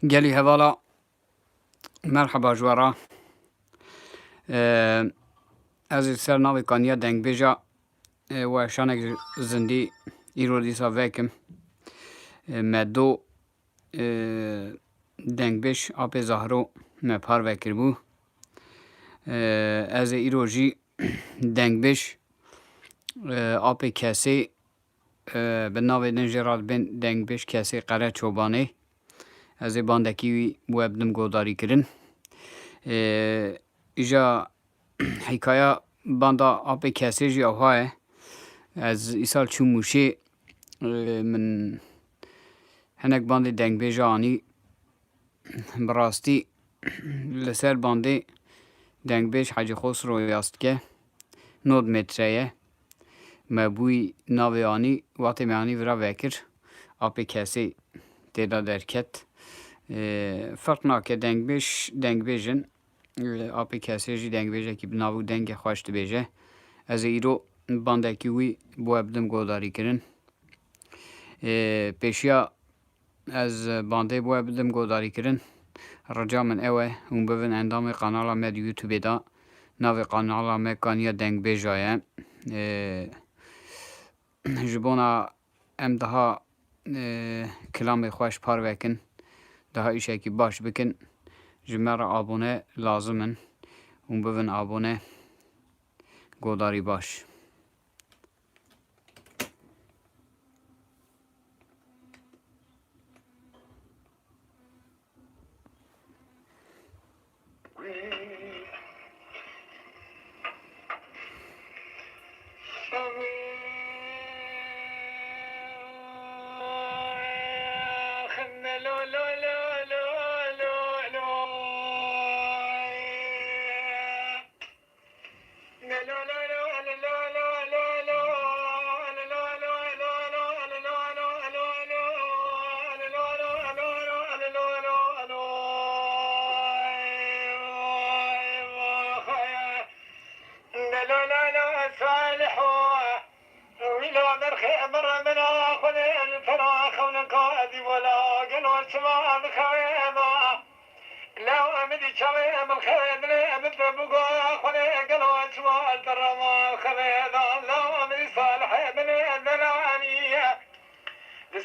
قالي هذالا مرحبا جوارا. از سر ناوی کانیا دنگ بیجا و شانک زندی ایرو دیسا ویکم مدو دنگ بیش آپ زهرو مپار وکر بو. از ایرو جی دنگ بیش آپ کسی به ناوی دنجرال بین دنگ بیش کسی قره چوبانه از باندکی بو ابدم گوداری کرن. ایجا حکایه باندا آپ کسی جی آواه از ایسال چون موشه من هنک باندی دنگ بیجا آنی براستی لسر باندی دنگ بیش حاجی خسرو یاست که 9 متره مبوی ناوی آنی وقتی میانی ورا وکر آپ کسی تیدا درکت فرق ناکه دنگ بیجن آپ کسی جی دنگ بیجه که بناو دنگ خوشت بیجه از ایرو باندکی وی بو ابدم گوداری کرن. پیشیا از بانده بو ابدم گوداری کرن رجا من اوه اون ببین اندام قنالا مد یوتیوب دا ناو قنالا مکانیا دنگ بیجایه جبونا ام daha کلام خوش پار وکن daha ایشه کی باش بکن جمعه آبونه لازمن اون ببین آبونه گوداری باش.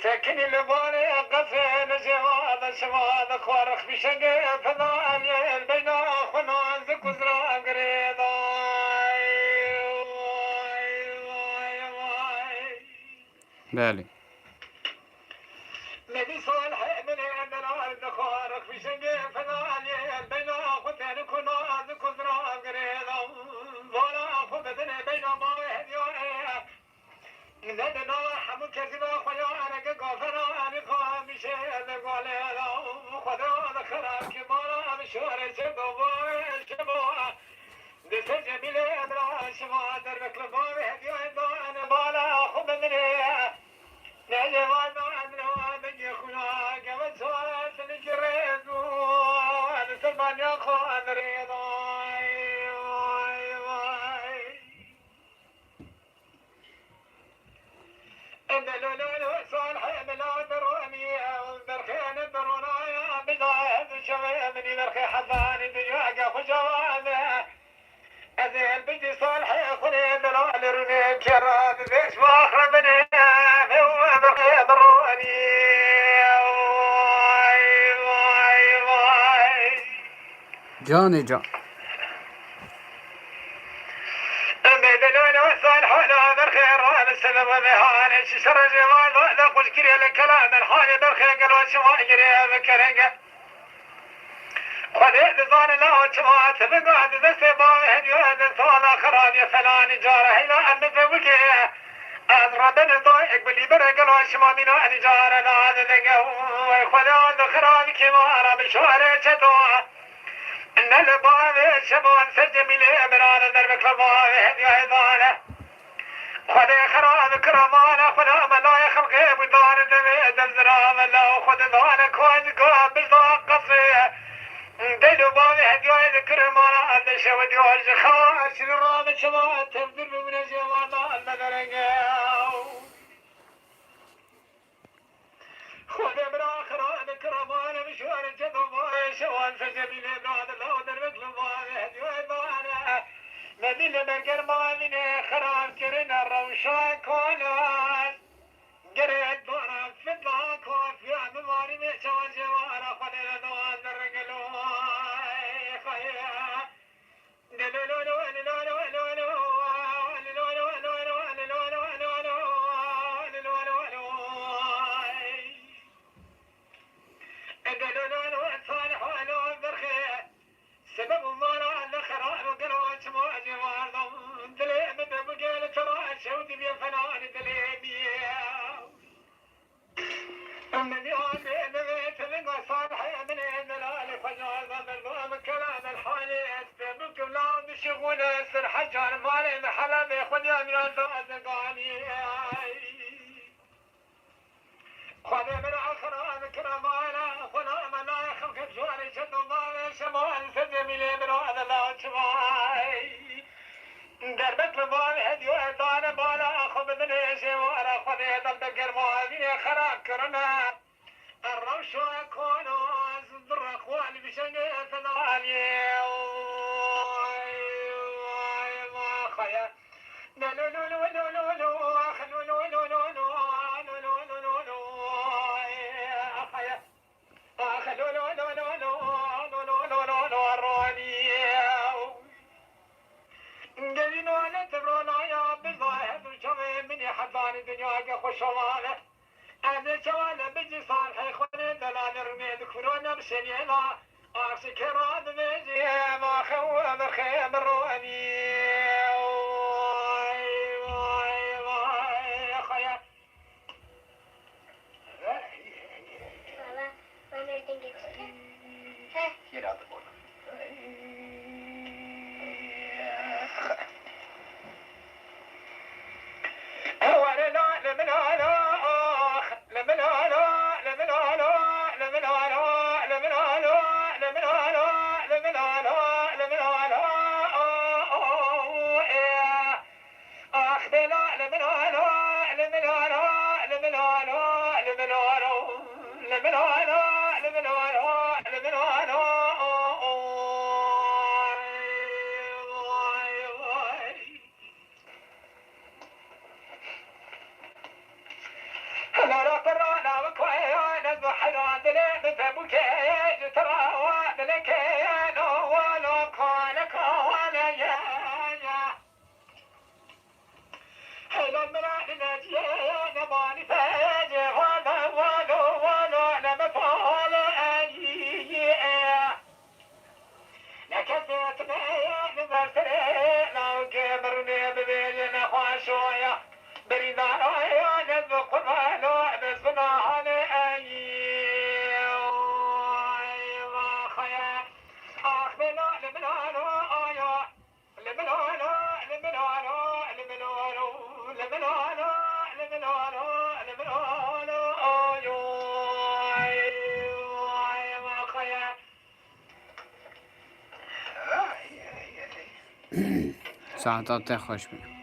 سكن الباري قفين جواد شواد خوارخ بشنق فضاني البين خنا زك وزرا قريضا بله نبي صالح من الارض خوارخ بشنق فضاني البين خنا كنا زك وزرا قريضا ولا خبدنا بين ما هديا ندنا حمو كذبا خدا انا غفرا انا قام شهد قال خدا خراب كبارا مشوار شبوا دس جميل ادرا شما در بكلبار هدي انا بالا خب مني نجوا انا بيجي خنا قبل سوال سنجرد انا سلمان يا خان رضا إن لولو صالح ملا دروني برخين درونا بضاعف شوي مني برخي حضاني دياقة خجوانة أزين بيجي صالح خلي دلال روني كراد ذيش باخر مني هو برخي دروني جاني جان السلام مهاني شر جمال لا قل كري الكلام الحالي بالخير قالوا شما يجري بكرنجة خذ ذان لا شما تبقى دست باه هدي صال خراب يا فلان جاره هنا ان بوجه اضربن ضايق باللي برا قالوا شما من ان جاره لا دغه خذ خراب كما ارى بشوره چدوا ان الباب شبان سجمي لبران دربك الباب هدي هدانه خدا خراب كرمانا خدا ملاي خلقي بدار دزرام الله خدا دانا كون قابل ضاق قصي دلو بابي هديوي كرمانا هذا شو ديوج خاش الرام شوات تبدل من الجمال المدرقاو خدا برا خراب كرمانا مشوار شمان سجبيل براد الله دربك للظاهر هديوه بانا مدينة برقر مالين خراب كرنا روشا كوناس قريت بارا فتلا كون في عم ماري ميشوان جوارا خلينا دوان درقلو خيا دلولو لولو سبب المرأة اللي خراب وقلوات مواجه وارضم دلي مدى بقال ترى شودي بيا فنان دلي بيا من يوم بيت لقى صالح من الالف فجال ضم كلام الحالي استبك ولا بشغول سر حجار مالي محلا بيخد يا من الزقاني خذ من الخراب كرمانا فلا ملا خلق جواري شد الله شمال سجمي من هذا لا شماي دربت لبال هديو دانا بالا اخذ من ايشي وانا خذ يدل دقر موازين خراب كرنا الروش وكونو صدر اخواني بشني ثنالي ما خيا لو لو لو لو لو لو اخلو لو لو لو لو قليل ولا تبرونا يا بالظاهر وشوي مني حضاني دنياك خوشوانه أنا شوانا بجي صالحي خوني دلال رميد كفرونا بسنينا أعصي كراد بيجي ما خوة برخيم الرواني يا خيا Get out the boat. ساعتات خوش بید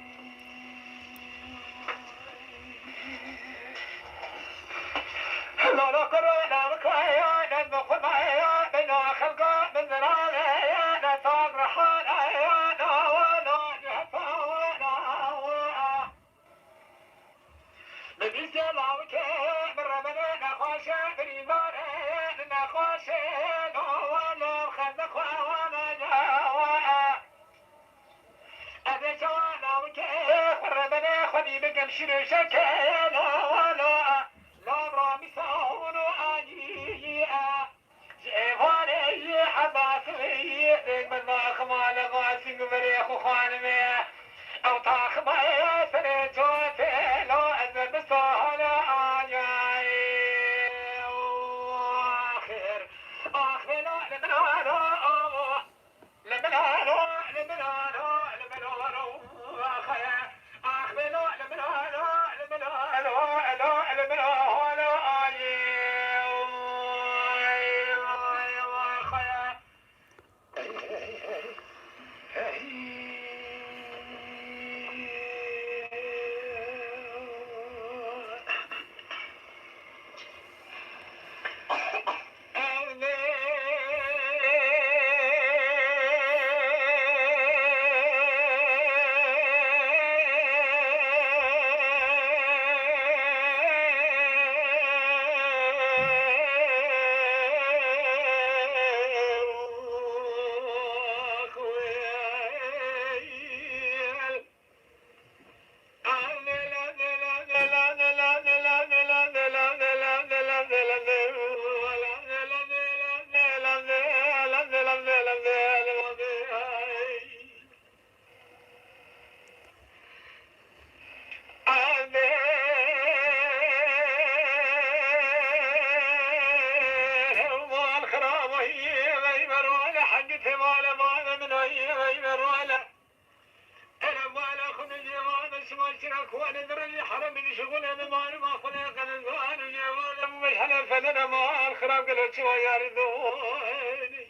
من مال ما خلق الإنسان وجوال مش حلف لنا ما الخراب قالوا شو يردوني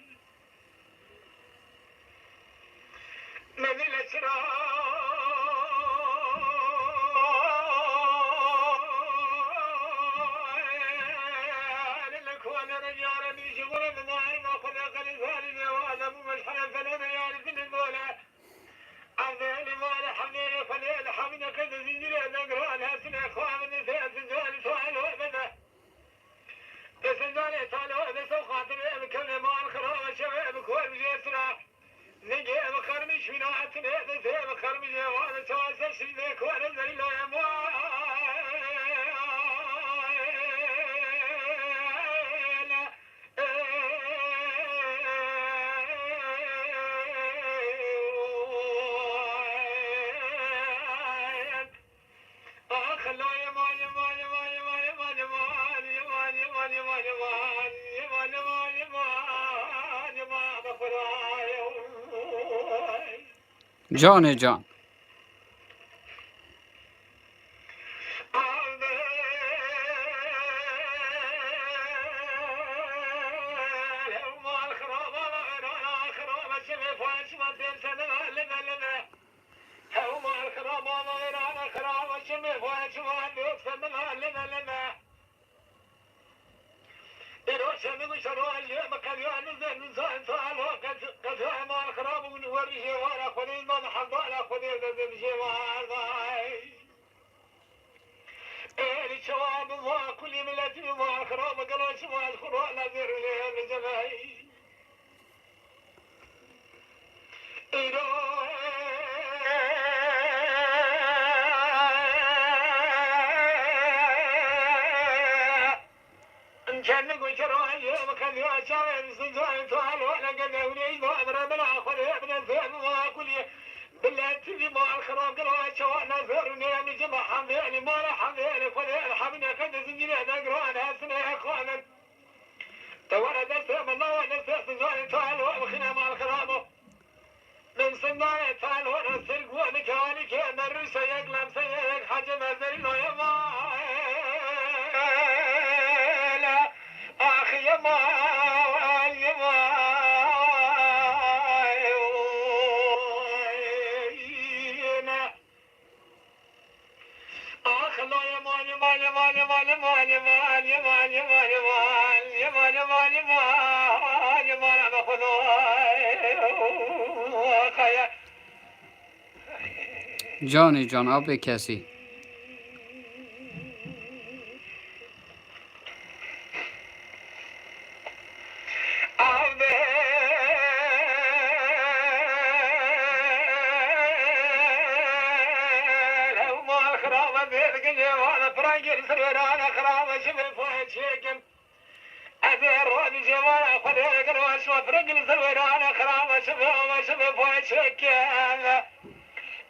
نزل لك وانا رجال شغل بماي ما خلق الإنسان وجوال مش حلف لنا يا رجل الدولة عذالي مال حميل فليل حميل كذا زنجري نقرأ هاسنا إخوان من سنجالي سؤال وأبدا سنجالي سؤال وأبدا سو خاطر بكلمة ما الخراب شباب كوال بجيسنا نجي بخرمش من عتنا نزي بخرمش وانا تواسع شينك وانا زي لو يا جان جان كل ملة وما خراب قالوا شو الخراء لا زر لهم جماعي كان نقول شرع اليوم كان يعشى سنجان تعال وانا قلنا ولي ما امر من اخذ ابن الفهم ما كل بالله تبي ما الخراب قالوا شوانا زرنا من جمع حمداني ما لا حمداني فلا الحمد كذا زنجنا نقران هاسنا يا اخوانا تونا دسه من الله دسه سنجان تعال وخنا مع الخراب من سنجان تعال وانا سرق وانا كاني كان الرسا يقلم سيك حاجه ما زي له يا ما أخي يا مان يا مان أخ الله يا مان يا مان يا مان يا مان يا مان يا مان يا مان يا مان يا مان يا مان يا مان يا مان يا مان أنا خلاص جان جان آب کسی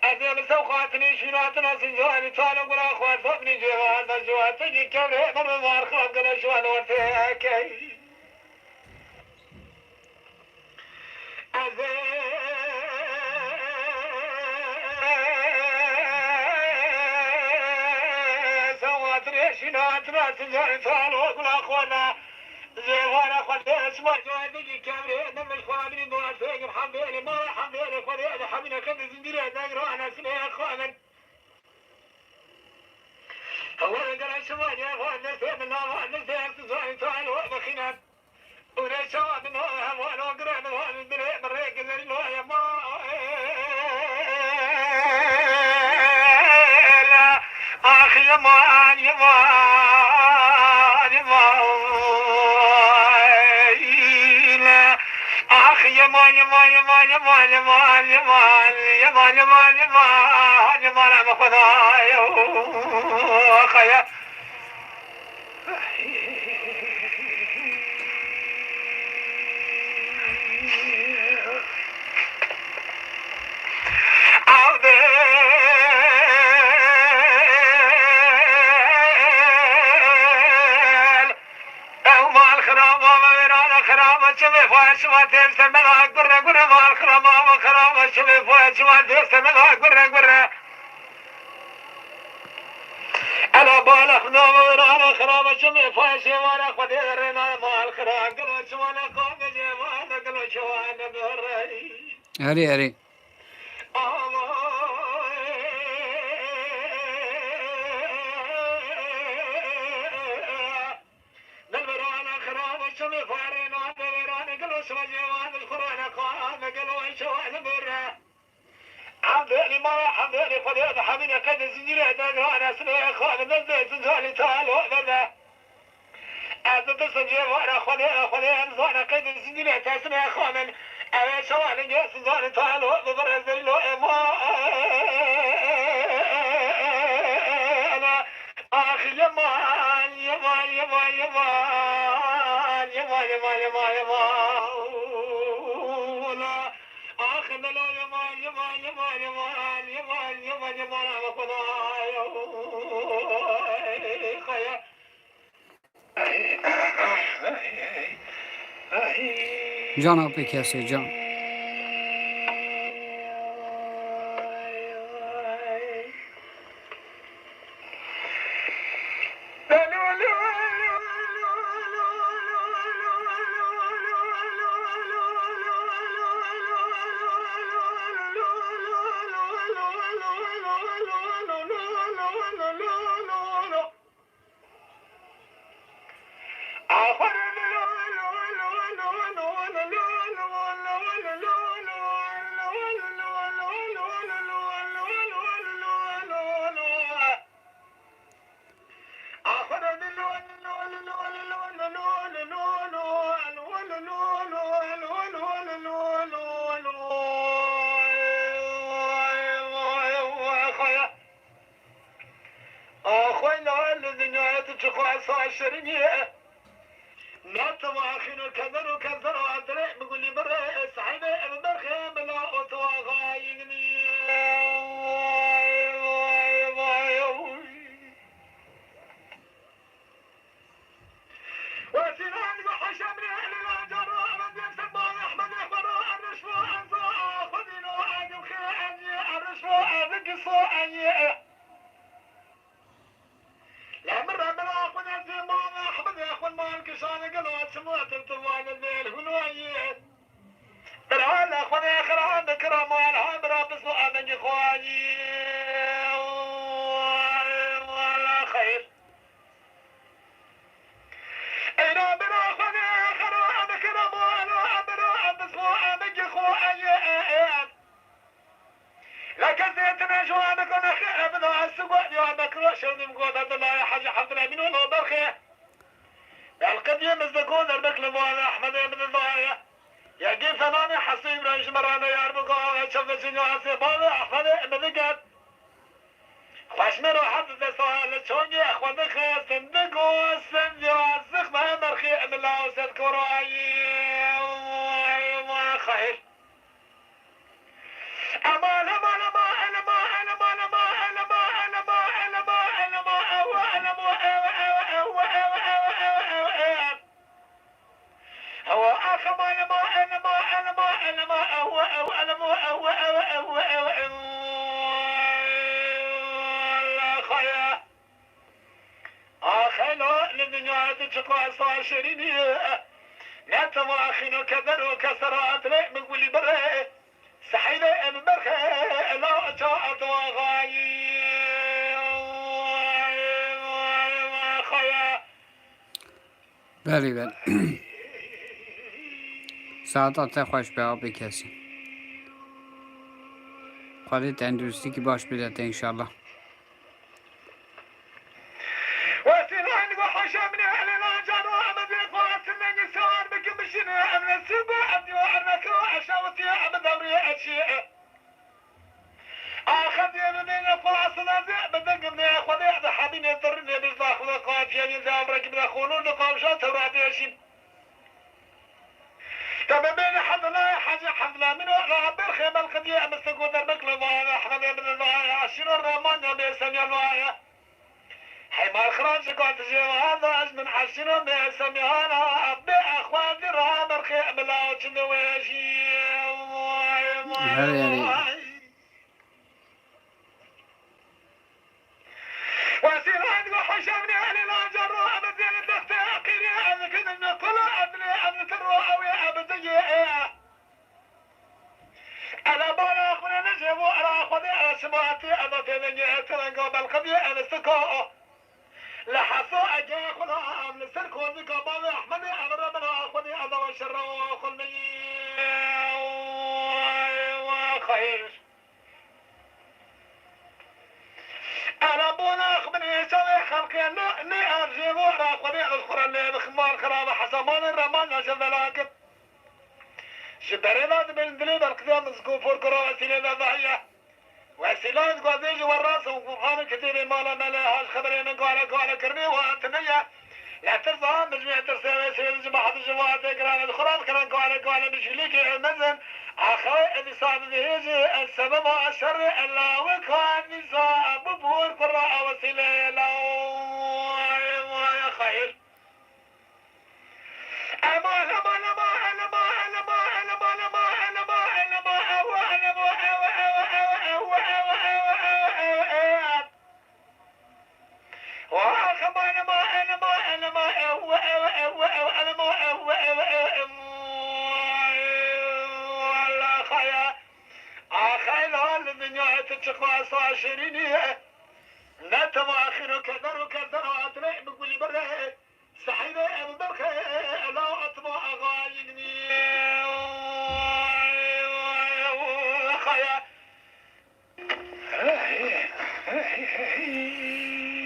أزيل سوقاتني شناتنا سنجواني طالب ولا أخوات فوقني جوان بجوان تجي كبري من المار خلق قنا شوان وتاكي أزيل سوقاتني شناتنا سنجواني طالب ولا أخوانا زيوانا أخوانا اسمع جوان تجي كبري من الخوابين دوان فيك محمديني ما حمديني خليني حمينا كذا زندري نقرأ أنا سنة أخوانا هو قال شوان يا أخوان نسيب الله نسيب تزوان تعال وأبخنا ولا شوان من هو وانا أقرأ من هو من بريق اللي هو يا ما أخي يا مان يا مان يا مان أخي يا مان يا مان يا مان يا مان يا مان يا مان يا مان يا مان يا مان يا مان أنا خدايا أخي شوي فوق شوي تنسى من أكبر أكبر ما الخرام ما خرام شوي فوق شوي تنسى من أكبر أكبر أنا خنا بالخ نامنا خراب شم فاشي وانا خديرنا مال خراب قلو شوانا قام جوانا قلو شوانا بري هري هري نلبرانا خراب شم فارنا نلبرانا قلو شوانا جوانا الخرانا قام قلو شوانا بري عمدني ما عمدني خذيت حميني قد زنجري دقانا سنة خالد نزل زنجالي تعالوا ذا عزت السنجير وانا خذيت زانا قد زنجري تسنة خالد أنا شوالي جيس زنجالي تعالوا ببرزل له ما أنا أخي يمان يمان يمان يمان يمان يمان يمان يمان آخر لا يمان يمان يمان يمان يمان يمان يمان على خدايا خيا جان آبی کسی جان عشرينية ما تواخن كذر وكذر وعدري بقول لي برا سعيدة البرخة بلا أتواغا يغني وسنان وحشمني أهل الأجراء ربي سبان أحمد أخبراء الرشوة أنزاء خذينو أجل خياني الرشوة أذك صواني لا مرة بلا أخوان الزمان أحمد أخوان مالك شان قلوات سموات الطوال الليل هنوية برعال أخوان آخران بكرام والها برابس وآمن إخواني ولا خير إنا برا أخوان آخران بكرام والها برابس وآمن إخواني لكن زيتنا جوابك ونخي أبدا السقوع جوابك رأشر نمقود عبد الله يا حاج حمد الأمين والله برخي القديم الزكون أربك لموانا أحمد بن الله يا جيب ثماني حسيب رنش مرانا يا أربقا شفت سنو عصيبان أحمد بن قد خشمر وحد السؤال شوني أخوان خاص صندقوا السندي وعزق ما مرخي من الله وسدكوا رأيي خير أمان أمان أمان أمان أمان أمان أمان أمان أمان أمان أمان هو أخ أمان أمان أمان أمان أمان هو أنا مو خيا أخنا للدنيا تشقى صار شريني لا تواخن كذر وكسرات لا من كل بره سحيلة المرخى لا جاءت وغاية خيا بله بله ساعتات خوش به آبی کسی خواهد تندرستی که باش بدهده انشالله وسنان وحشمني على الأجر وأمد إخوات من يسار بكمشنا أمن السبع أبدي وأرنك وأشاوتي أمد أمري أشياء أخذ يمنين فاصلة بدق من أخواني هذا حبيني يضرني بالضاخل قاف يعني إذا أمرك من أخوانون قامشات ورادي أشين تم بين حد لا حاجة حد لا من ولا برخي بالقضية مستقود المكلب وأنا أحمد بن الله عشرين الرمان يا بيسمي الله حمار خراج قلت جيب هذا من حسنا باسمي هذا بأخواني رامر خيم لا وتنويشي وسيران علي لا جرى أبدي لدفتي أقيري أذكر إن كل أبني أبن تروى أوي أبدي أنا بالا أخونا نجيبو أنا أخوذي أنا سمعتي أنا تنجي تنقى بالقضية أنا سكو لحظو أجي أخونا أمن سركو ذكا بابي أحمدي أنا ربنا أخوذي أنا وشر وأخوذي وخير أنا بونا أخبرني سوي خلقي ني أرجيبو أنا أخوذي أذكر اللي بخمار كرامة حسمان الرمان نشد لكن شبرينا من دليل القدام نسكوفور كرامة سيلة ضحية وسيلات قاديج والراس وقفان كثير مالا ملاهاش خبرين قال كرني وانتنية لا ترضى مجموعة ترسيل سيد جماعة الجماعة كران الخراب كران قال بشليك المزن أخي الإصابة هيجي السبب الشر إلا وكان نساء ببور قراء وسيلة يا خير لا تماخر كدر أطلع بكل بره سحيبة أبدك لا أطمع غايني خيا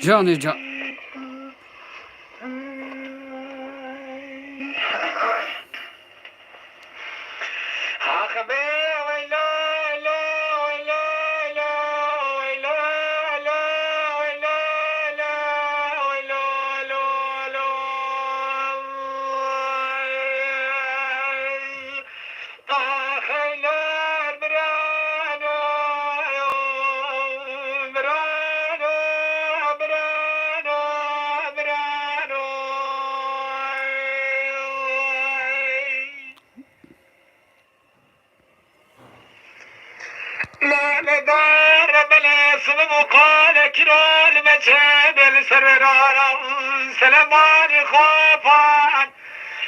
جاني جان قال كرال مجاب السرران سلمان خوفان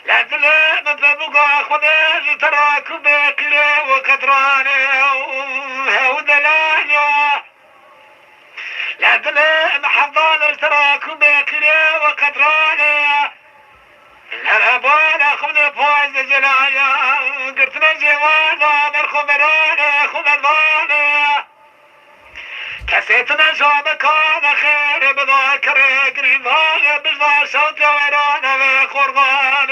لا تلام ببقى خذ تراك بكري وقدراني هودلانيا لا تلام حضان تراك بكري وقدراني لا بالا خذ فوز جلايا قرتنا جوانا بالخبراني خبراني كسيتنا شعبك هذا خير بذاكر قريبان بذا صوت ورانا بقربان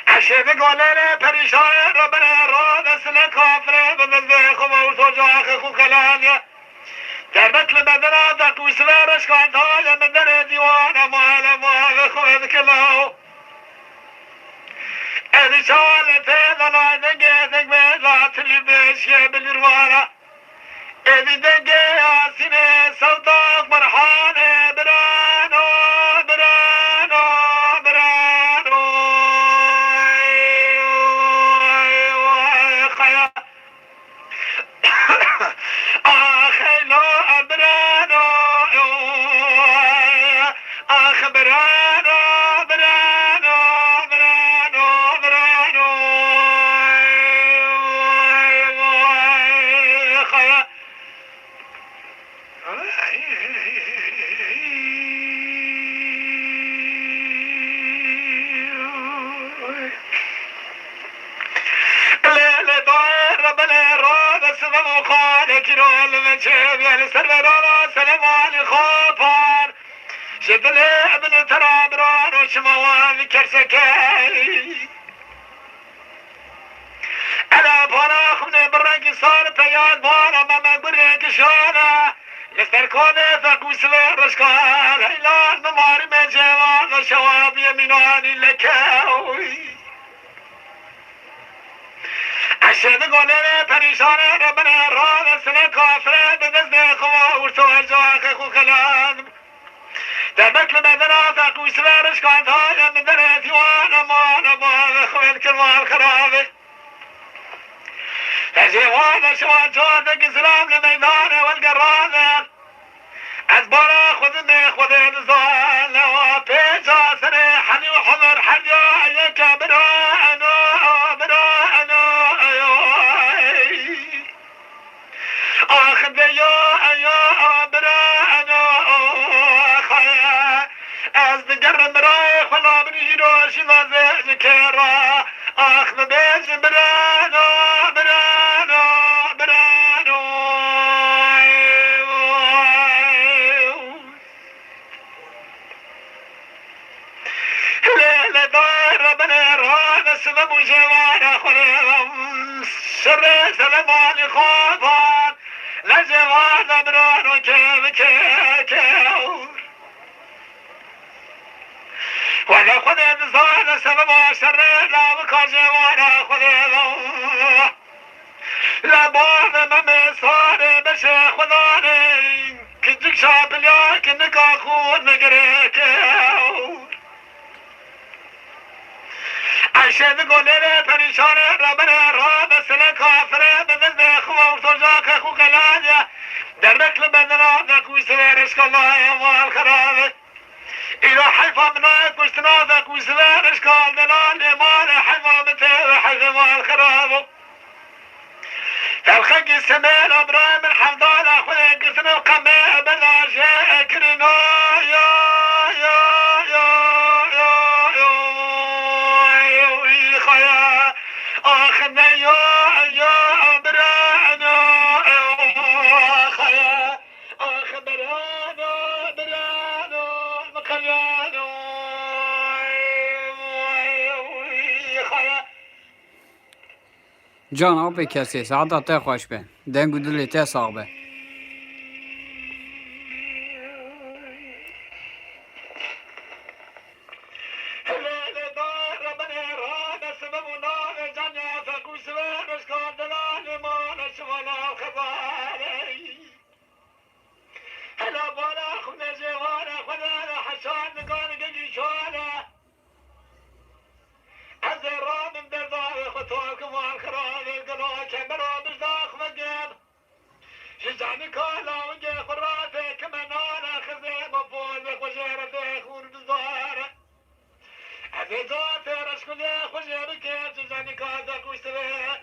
عشان قولنا بريشان ربنا راد سنة كافر بذلك وموت وجاخ وكلانيا دربت لبدنا دك وسلارش كانت هاي بدنا ديوانا ما خوذ كلاو هذه شوالة لا دقيتك بلا تلبس يا بالروانا هذه دقيا سنة صوتك مرحانة برانو خيا خيلو برانو برانو سلمان خوفان شبل ابن ترابران وشموان كرسكي أنا فانا خمني برنك صار بيان بانا ما برنك شانا لستركوني فقوسلي رشكان إلا نمار من جوان شواب يميناني لكاوي عشان قولنا بريشان ربنا رانا سنة كافرة بدزنا خوا ورسوا الجواخ خو خلان دبت لمدنا فاقو سلارش كانت هاي مدنا ثوانا ما خوين كرمال خرابي تجيوانا شوان جودك سلام لميدانا والقرانة خذ زال وبيجا سريحني وحضر حيا يك برانا برانا آخذ يا برانا خيا از دگر برای خلا بنی روشی لازه ذکرا آخذ بیج برانا برانا برانا لیل دار بنی را سلم و جوان خورم شر سلمان خوابان لجوان برانو که ولا خذ الزان سبب شر لا وكجوانا خذ لا بعض ما صار بش خذاني كنتك شاب يا كنك اخو نقريك عشان تقول لي بريشان ربنا راب سلك كافر بدل اخو وترجاك اخو قلايا درك لبدنا نكو سيرش كلا يا مال خراب إلى حيفا مناك واستناذك وزلانش قال دلال مال حيفا متى حيفا مال خرابه فالخق السمين أبراهيم الحمدان أخوي قسنا وقمي بلا جاء كرنا يا يا يا يا يا يا خيا آخنا يا برانا خيا آخ برانا برانا مكريانو خيا جان آب کسی ساعت تا خوش به دنگو دلی تا صاحبه جزعني كالا وجه خرافي كمان انا خزي مفوزك وجيرتي خور بزارة عزيزاتي رشكلي خجيرك جزعني كازك ويستوي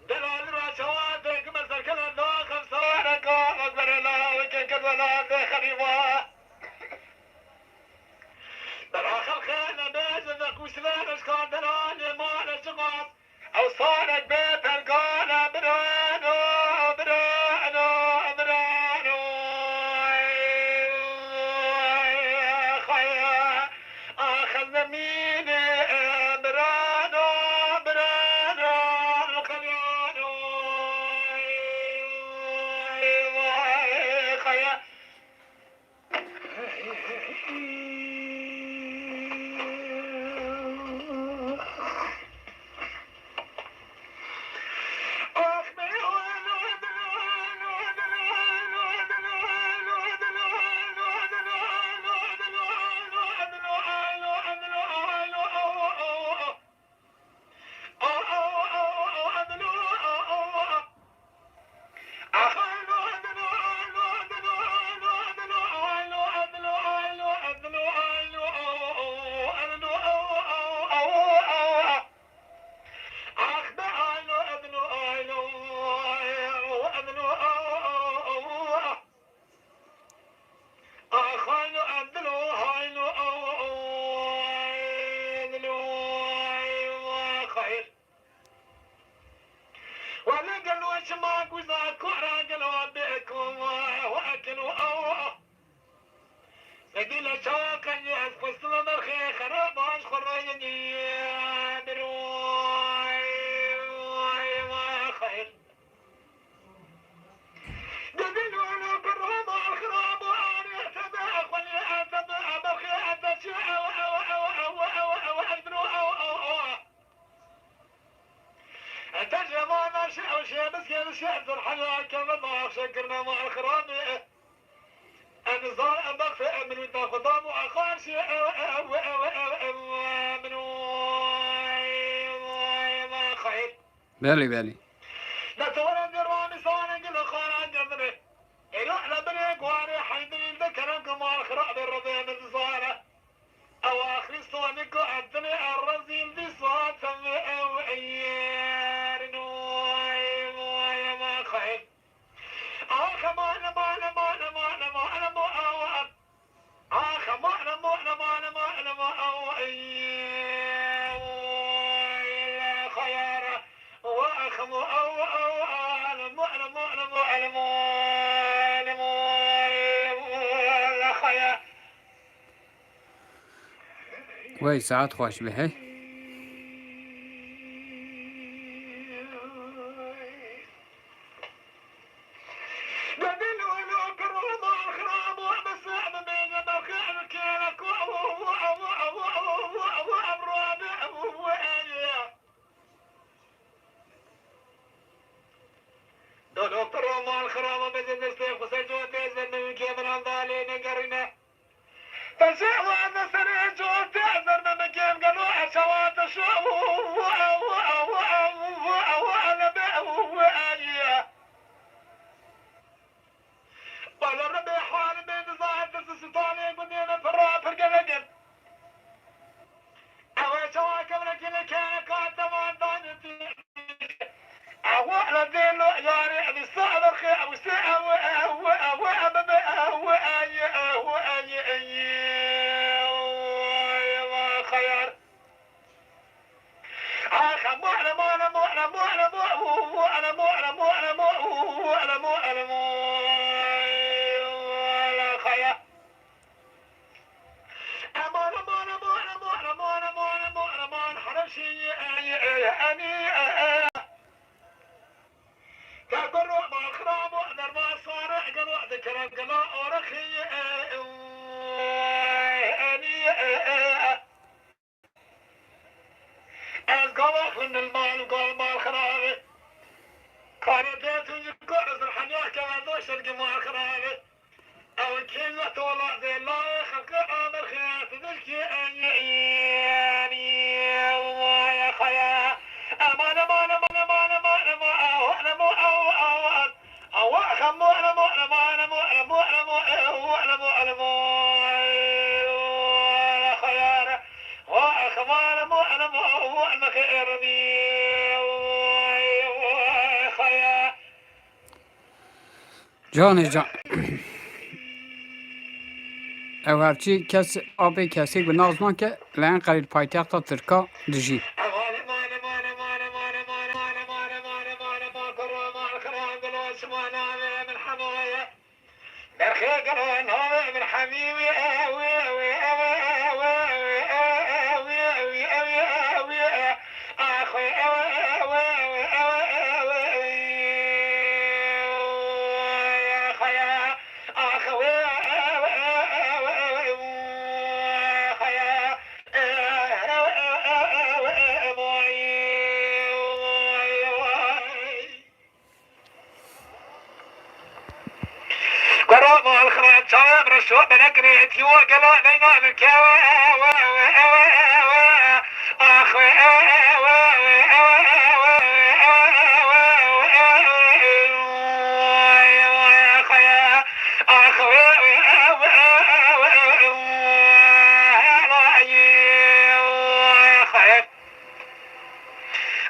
دلال راشواتك مسر كلا داخل صارك اكبر لا وجه كذلا خريفا براخل خيلة بيزنك ويستوي كان دلال مال شغاف او صارك بيت القالة برانو شكرنا مع الخرامي النظام أبقى من وتاخذهم وأخان شيء من خير بله نتورا دراني صانع كل خارج جمره إلى بني قواري حيدين ذكرك مع الخراب الرب وای ساعت خوش به هی دكتور مال خرابة بزن استيق وسجوت يزن من كيف الأمضالي نقرنا فشعوا أن سريع جوت تعذر من كيف قالوا أشوات شعوا وأنا بأوه ولا ربي حال من ظاهر السلطاني قدينا فرا فرقلقن أول شواك ولكن كان قاتم وانضانتي أولا ديلو ياري أبي صعب الخي أبو سعب خيار آخا مؤلم مؤلم مؤلم مؤلم مؤلم مؤلم مؤلم مؤلم مؤلم خيار أمان أمان أمان أمان أمان أمان أمان أمان حرشي أني كقروا ما خرام وأدر ما صارع قلوا ذكر قلا أورخي أني أزقوا من المال قال ما خرابي كانت يقول الحنيا كما دوش الجماعة خرابي أو كلمة والله ذي الله خلق أمر خيات ذلك أني يا خيا أمان أمان أمان أمان أمان أمان أنا مو أو أخم أنا مو أنا مو أنا مو أنا مو أنا مو أنا مو أنا مو يا خيار وأخم أنا مو أنا مو أنا خير بي يا خيا جان جان او هرچی کس آب کسی به نازمان که لین قریل پایتخت ترکا دجی من حبيبي أخوي يا خيا أخوي قرب الخراب شاب رشوا بنقريت يو قلا بينا بالكوا أخوي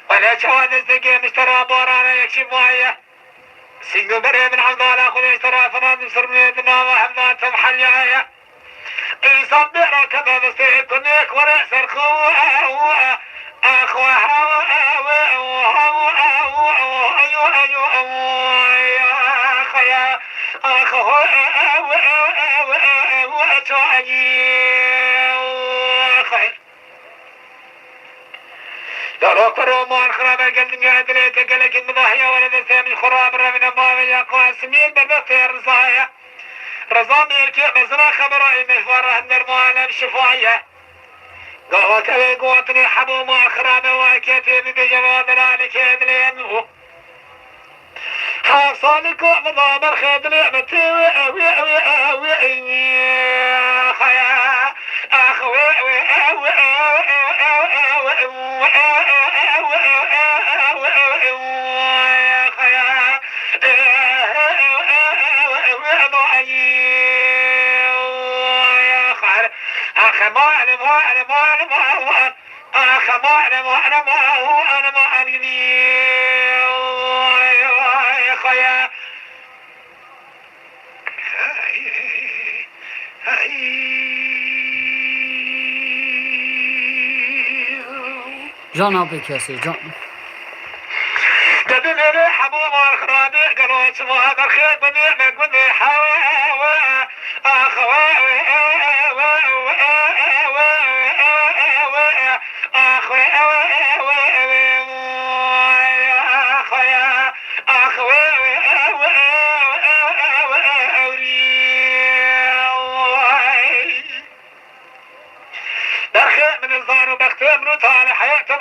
ولا شوان الزقي مشترى بورانا يكشف معايا سينجو بري من حمد الله خذ اشترى فنان سرمية النام حمدان تمحل يايا إيصاب بيرا كذا بستيق كنيك ورأس الخوة أخوة هوا يا خيا أخوة لو كرو مال خراب قلت قاعد ليك قالك المضاحية ولد سامي خراب رمنا ما يا قاسمين بالبخير رزايا رزامي الكيب بزنا خبرائي محورة النرمانة شفاية قهوة كوي قوتني حبو ما خراب واكيتي بجواب رالي كيد لينه حاصلك مضامر خيد لعبتي خيا أخوي جان آب کسی جان دبلني حبوب الخرابي قالوا اسمها بالخير بني قولي حوا أخوي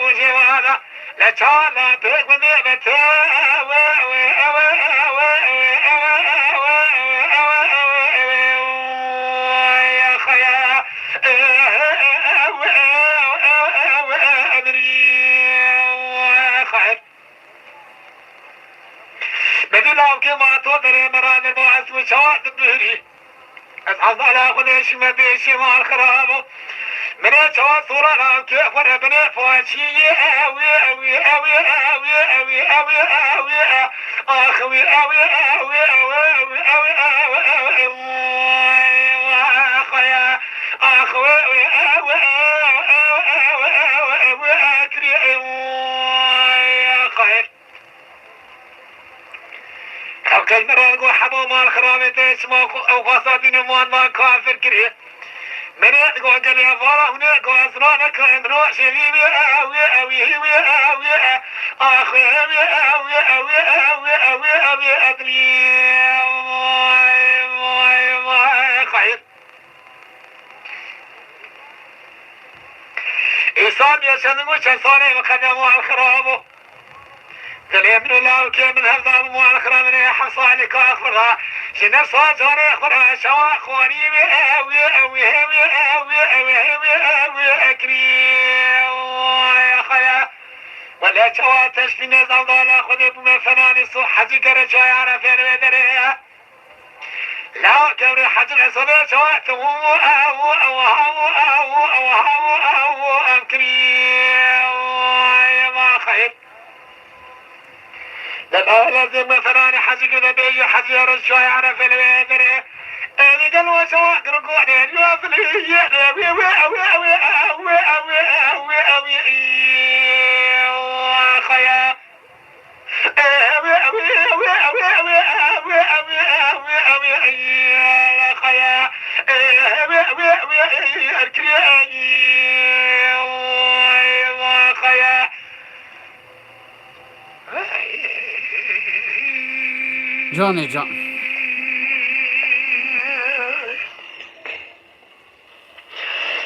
وجوانا لچالا بگوندی بتا يا خيا خير بدلاو كما تودر مران المعز وشواد الدهري أصحاب على خدش ما بيشي مع الخراب من شواد صورة نام كيف وربنا فواشي أوي أوي أوي أوي أوي أوي أوي أخوي أوي أوي أوي أوي أوي أخويا أخوي أوي أوي أكري يا خير خلق المرار وحبو مال خرابة اسمه أو قصادين موان ما كافر كريه من يدقوا قال يا فارا هناك وأسرانك امرؤ شبيبي أوي أوي أوي أوي أخي أوي أوي أوي أوي أوي أوي أدري خير إنسان يشهد وشصاني وقدموا على الخرابه تلي من الله وكي من هذا الموال الخرام من يحصى عليك أخبرها شنف صاجر أخبرها شواء خواني بأوي أوي أوي أوي أوي أوي أوي أكري يا خيا ولا شواء تشفي نزل ضال خذ بما فناني صح جيكر جاي على فين ودريها لا كبر حجر عصبي شواء تموم أو أو أو أو أو أو أو أكري يا ما خير لما لازم فراني حجي كذا بيجي حجي رجوع يعرف الويدري أنا قالوا سواء ركوعني اليوفلي أوي أوي أوي أوي أوي أوي أوي أوي خيا أوي أوي أوي أوي أوي أوي أوي أوي أوي خيا أوي أوي أوي أركري خيا جان جان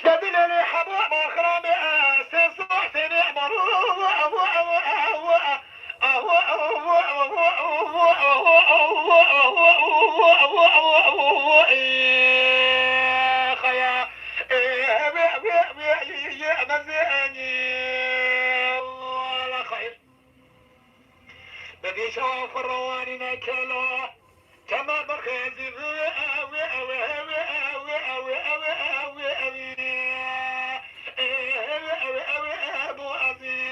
دبلني حبوب مخرمي اساس صوتي نعمر خيا يا مزاني ولا خير بدي شوف الرواني نكلا كما بخزي أوي أوي أوي أوي أوي أوي أوي أوي أوي أوي أبو أبي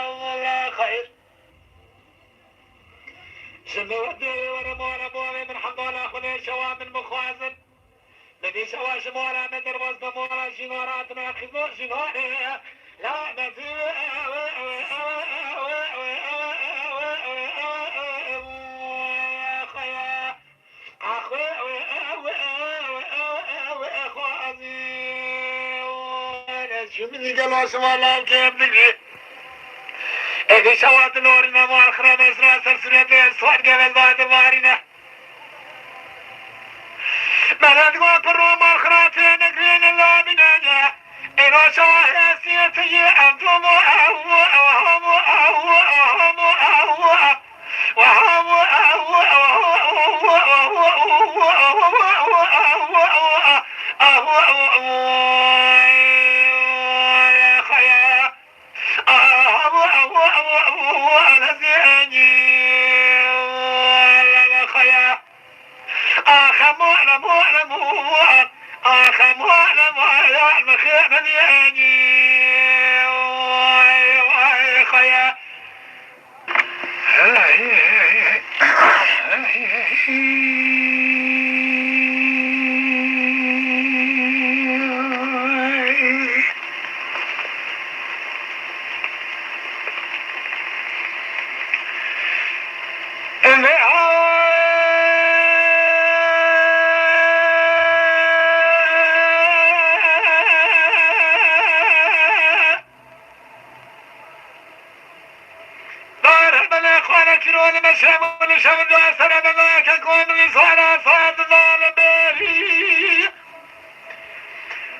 الله خير شنو ودي ورا مورا مورا من حمالة خلي شوا من مخازن بدي شوا شمارا من درباز بمورا شنارات ما خزور شناري لا نزي أوي أوي أوي أوي أوي شو من قالوا سوالا كيف نجي اذا شوات نورنا مع الخراب اسرع سرسرية صوت قبل بعد بارنا بلد قوة مع الخراب نقرين الله بنانا إذا شواه سيتي أنتم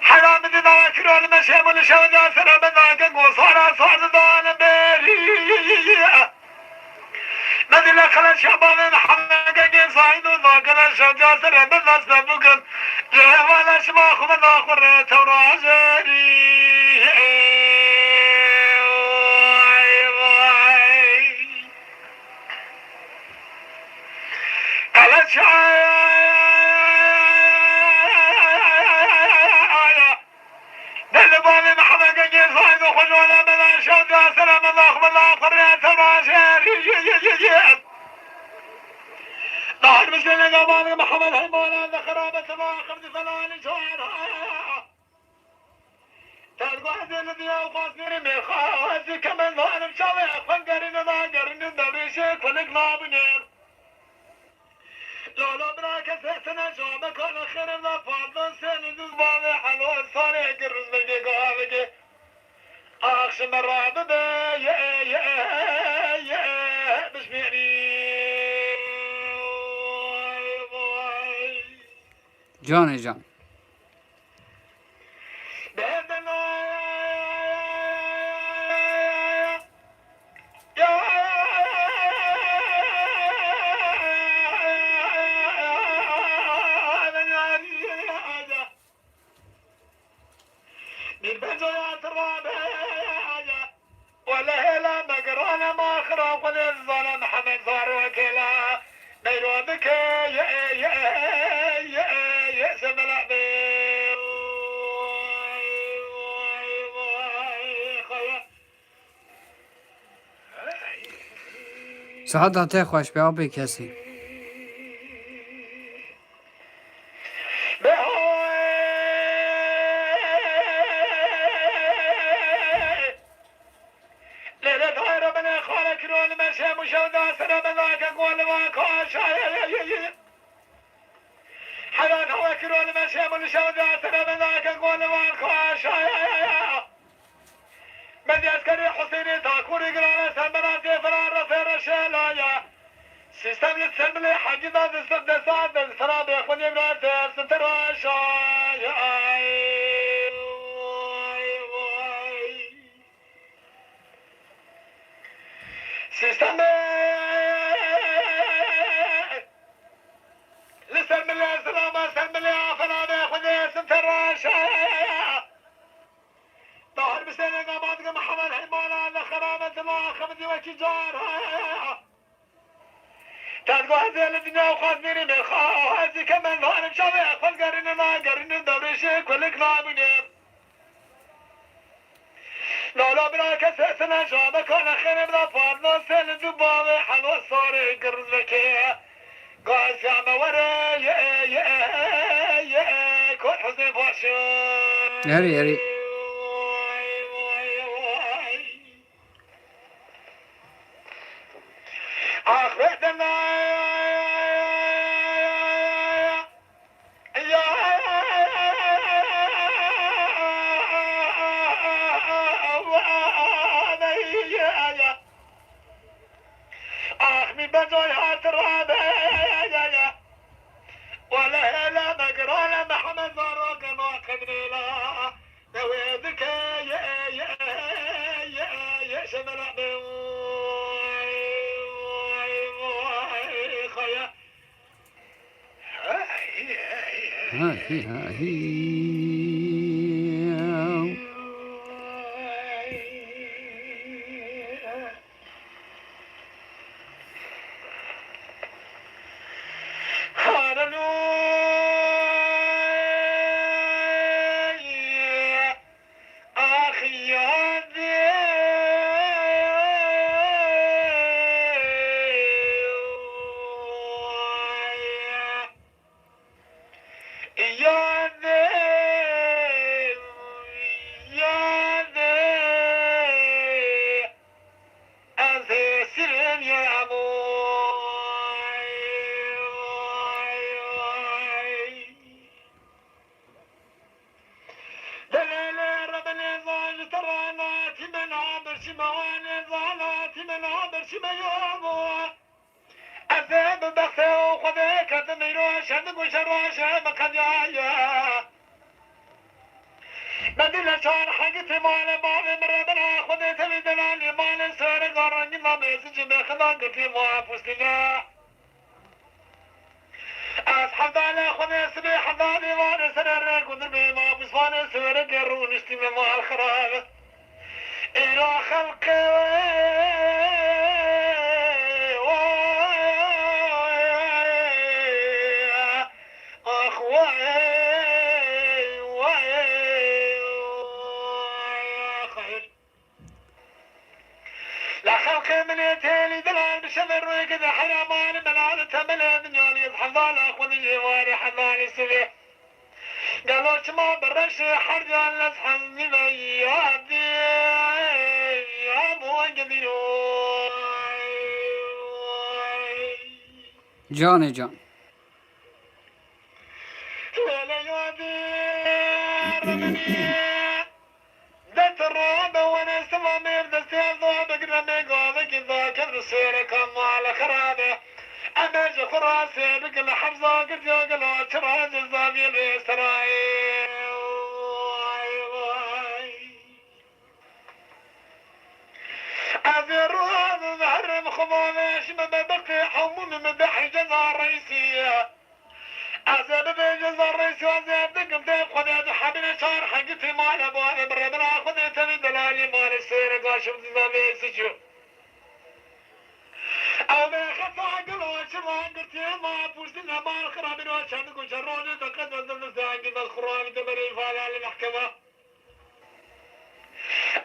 حرام بنا کرال مشمول شوجا سر بنا که گوسارا سازدان بری مدل خلال شباب محمد که ساید و ذاکر شوجا سر بنا سبکن جهوال شما خوب داخل تورازری محمد هيمولا خرابة ما خمس فلان شعرها تلقى هذه الذي أوقاتني مخاز كمان ظالم شوي أخوان قرين ما قرين الدريشك فلقنا بنير لولا براك سيسنا شعبك على خير ما فاضل سند الزبان حلو الصالح قرز بيجي قابك أخشم الرابط يا بشميري جان جان ولا هلا مقرانا ما خرا قل الظلم محمد صار وكلا بيروبك يا سملا سعادت خوش به آب کسی حلال هو كرول مشي من شوذا سلام ذاك قول والخاش من يذكر حسين تاكور قرانا سمراتي فرار فير شلايا سيستم يتسلم لي حاجة ذا سعد السلام يخون يبرات ستراشا سيستم لسلم الله سلام سلم الله فلا بيخذ ستراشا ظهر بسنة قامات محمد حيمانا لخرامة الله خمدي وكجارها تلقى هذه الدنيا وخاذني من خاذي كمان ظهر بشوي أخوان قرن ما قرن دوريشي كلك نابنين لا براك سنة شابك أنا خير بلا فاضل سنة دبابي حلوة الصاري قرن لكي قاس يا مورا يا كل حزن فاشو ياري أخبرتنا أخمي بجويات الرابع ولا هلا مقرانا محمد فاروق ما خدني لا نويذك يا شمل خيا بدل شان حقت مال مربنا خودت بدلال مال سر قرن ما بيسج بخدا قتي ما فستنا أصحاب على خود سبي حضاني وانا سر قدر بما بسوان سر قرون استمع مع الخراب إلى خلق لا خلق من يتالي دلال بشمر ويقد حرامان ملال تملا من يالي يضحف على أخوان الجواري حماني سبي قالوا ما برش حرجان لسحن بيادي يا موجدين جان جان ولا يادي رمني دت الرعب وانا سما مير دستير ضوء بقرمي قاضي كذا كذا سيرك على خرابه أنا جفراسي بقل حفظة قد يقل تراج الزابي الإسرائيل أذيروه ظهر خمامش مبدقي حمون مدحي جزا الرئيسية أزيد بجزا الرئيسي وأزيد دقم ديب خذيت حبيني شار حقتي مال أبواني بربنا خذيت من دلالي مال السيرة قاشم زابي سجو أنا خفا قلوا شما قلت ما بوزنا ما الخرابين وشانك وشروني تقدم دمزان قد الخرابي تبري فالا للمحكمة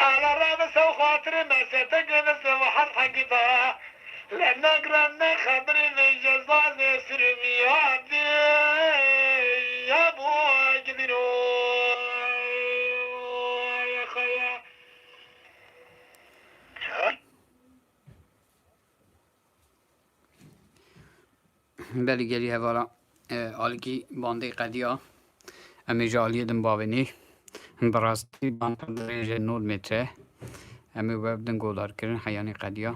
أنا رابس وخاطري ما ستقل سوحت حقتها لأن قرنا خبري في جزاز سرمياتي يا أبو أجدنو يا خيا بله گلی هوالا آلگی بانده قدیا امی جالی دن باونی براستی بان پندریج نود متره امی وبدن گودار کرن حیانی قدیا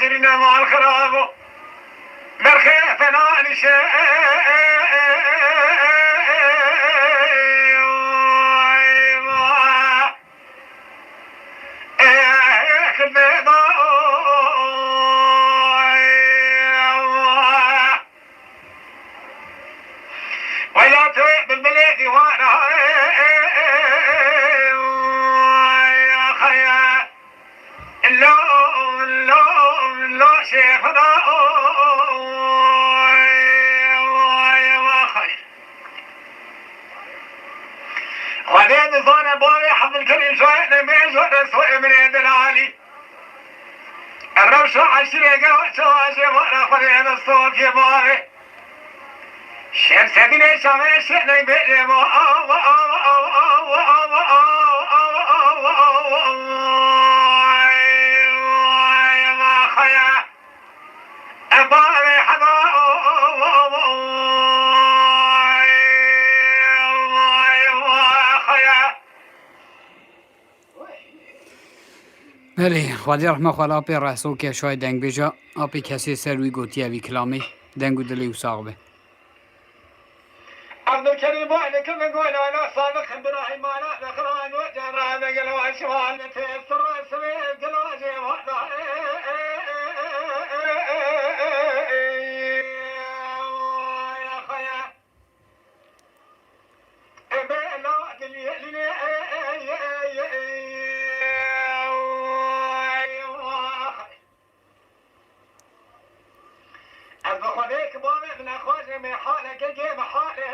شرنا مع الخراب برخي فنان شيء ولا توي بالبلاد وانا يا خيا لا شيخنا يا خير قلوة شواجي وانا خذين الصوت يباري شمس بني شمس شئنا بئي بله خواهی رحمه خواهی آپی رسول که شاید دنگ بیجا آپی کسی سر روی گوتی اوی کلامی دنگو دلی و ساقبه عبد الكريم وعدك نقول انا صادق ابراهيم انا ذكران وجرى بقلوا شمال تيسر سويت قلوا يا خيا بلا دليل أبغى بابا ابن أخواتي من حالك جيب حالي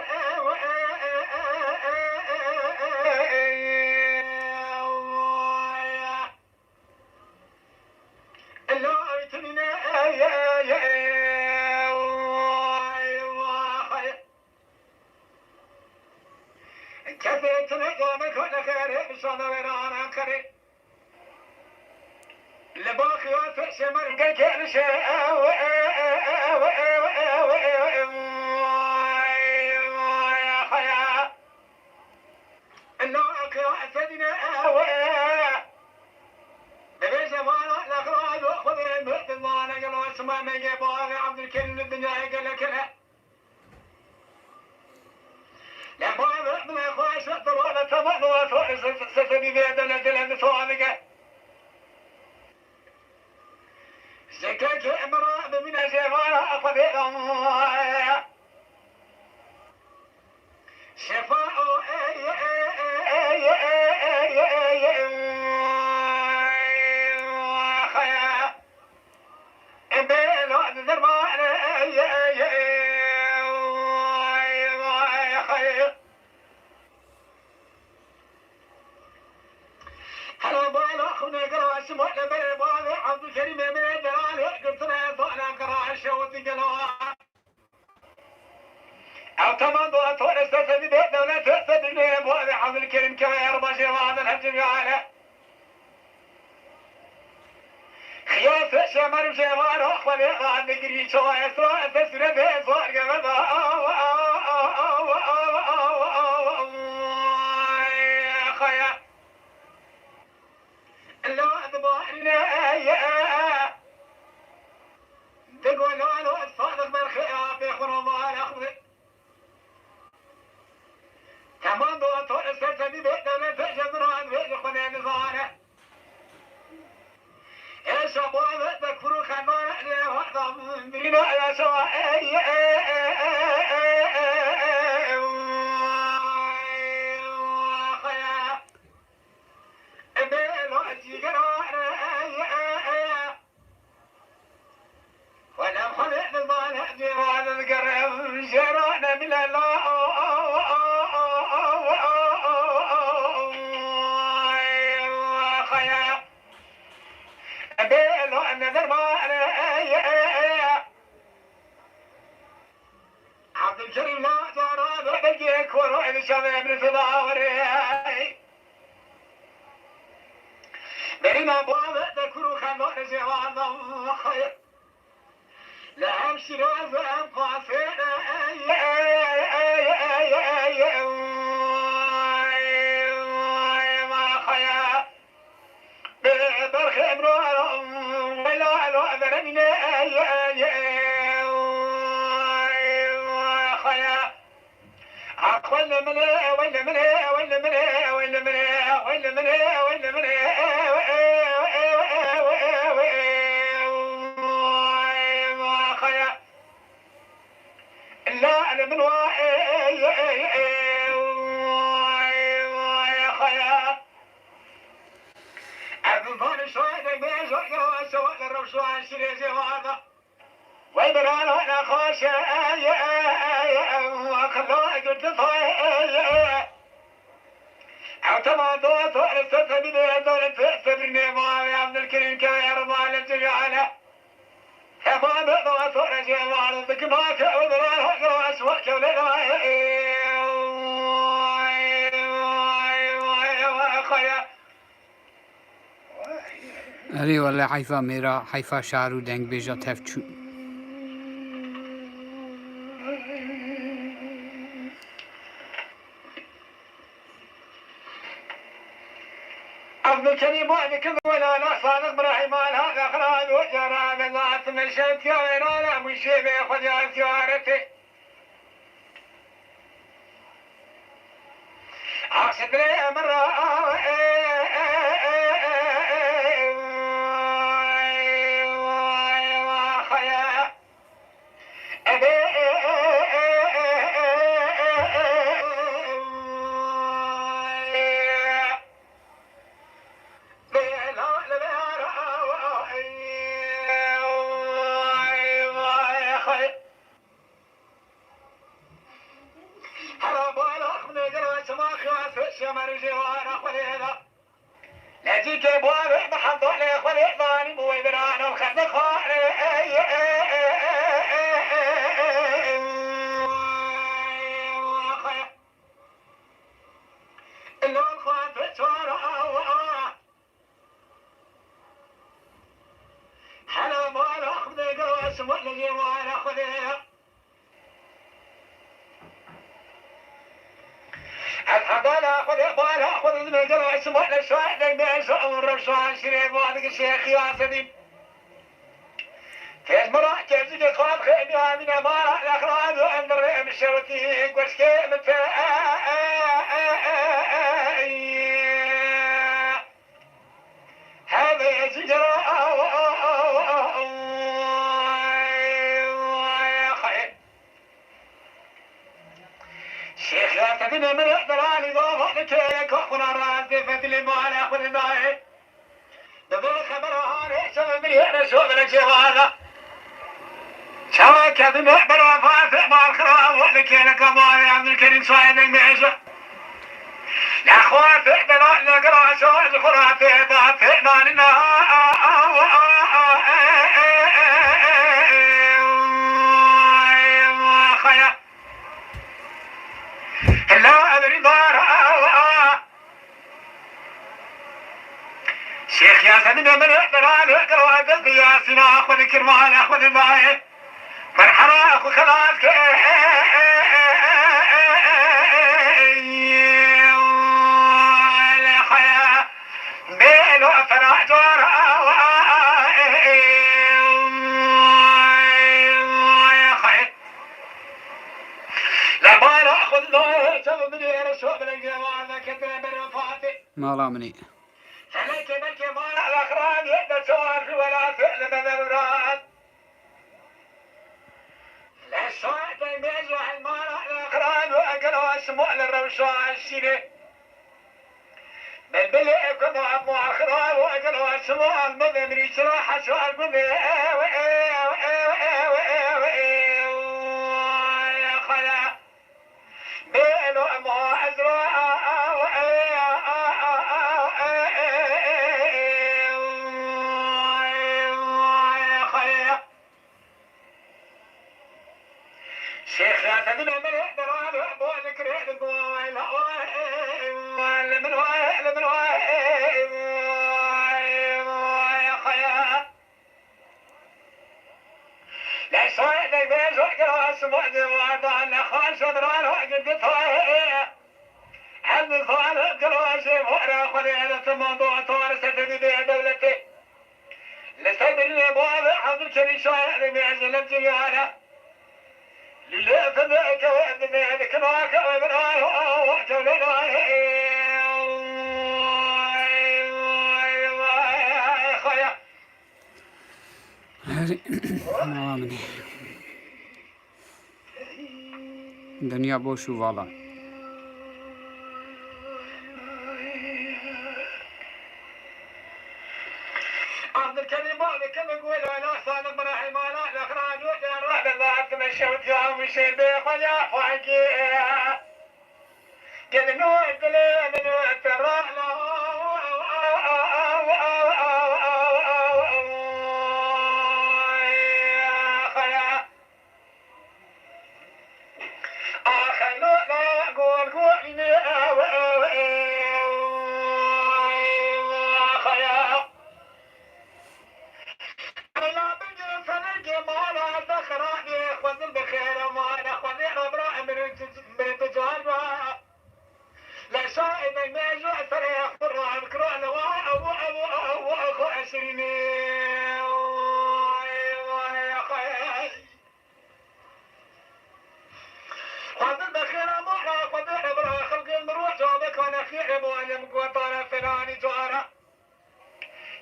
كفيتنا قومك ونخيري بشونا ورانا كري لباقي وفي شمر قلت شيء عبد الكريم الدنيا قال لك لا لا بابا من اخوي شطر ولا تمام وسفني بيدنا دلنا سوالك زكاك امرأة من جمالها أفضل شفاء خيا بين الزرمان خير هلا بالا أخونا قرأ اسمه لبني بالي عبد الكريم من الجلال قلت له طالع قرأ الشوط قلوا أو تمام ضوء طول استاذ بيت دولة تستدني بالي عبد الكريم كما يرضى شيطان الهجم على خياس شمر شيطان أخوة عن ذكري شوية سواء تسرى في صار قبل خيا لا أذبحنا تقول له الصادق بالخيار في خرمان أخذ كمان ضوء طول السلسل بيتنا نتجمران بيت خنين صانع ايش أبواب تكفروا خمان أحلي وحظا من بينا يا شواء ولم خلق المال جيران القرب جيران من الله خيا بيلو أن درمان عبد الكريم لا ترى بيجيك وروح الشباب من فضاوري بريما بابا ذكروا خلونا جوان خير لا امشي لازم قاصينا ما خيا ببرخ امرار ولا لو ذرني خيا عقل من ولا من ولا من ولا من ولا من ولا من لا أنا من خيا أبنفان شوية بيش وقروا سوى الرب شوية شريزي هذا ويبران أنا خاشة وخلوا قلت صحيح اعتمد وطول السلسة بدي دولة سبرني ما عبد الكريم كبير مال الجميع كماك ودران هجر أسواك ولنا خيا أري والله حيفا ميرا حيفا شعرو دنگ بيجا تفچو عبد الكريم وعدك ولا لا صادق براحي مال هذا خراب وجرى من ذات من شمت يا وين انا مشي بياخذ يا سيارتي عاشت لي مرة خيا لجيك ابواب بحضر لي خلي ظالم مو ابران وخذ حلا ما اخذ قراش ولا ما اخذ الحضالة خذ المجرى اسمه للشاهد البيش أمر بشوان شريف وعدك الشيخ ياسدين كيف مرة كيف زي خواب خيبي وامين أمارة الأخراد وعند الرئيم الشوتي قوش كيمة هذا يجرى شيخ لا تدني من احتراني ضوء لكيك وخنا راس فتلي ما على خذ معي دبل خبر هاري شو من هنا شو من الجوال شو كذا محبر وفاتح مع الخراب ولكيلك ما يا عبد الكريم صايد المعيشة يا اخوات احنا نقرا شو الخراب في ضعف مالنا خيا لا أدري دار شيخ يا سيدنا من احترال اقرأ قلبي يا سنا أخذ كرمان أخذ معي فرحنا أخو خلاص خيا بين وفرح جار لا بال أخذ له شوف من يرشوف الجمال كتر بالوفاتي ما لا مني عليك بك ما الأخران يقدر شوار ولا فعل من الراد لا شوات يميزوا المال الأخران وأقلوا اسمه للروشان السنة بالبلع كما عمو أخران وأقلوا اسمه المذمري سلاح شوار المذمري يا خلا بينو ما أزرع شيخ لا تدري من دران أبو ذكر القوي لا من يا خيا لا صايد بيز وقرا اسمع جواد انا خاص دران وقد طايه عند الفال قرا شيء ورا خلينا الموضوع طار سدد دولتي لسبب ابواب عبد الكريم شاعر بيعزل الجياله لله فذاك وعد ذلك معك وبراه وحتولنا خيا ما مني دنيا بوشو والا عبد الكريم بعدك نقول انا صادق براحي ما لا الاخراج وجه الرعد الله تمشيت يا وشي بخيا فاقي قل نوت لي من ترى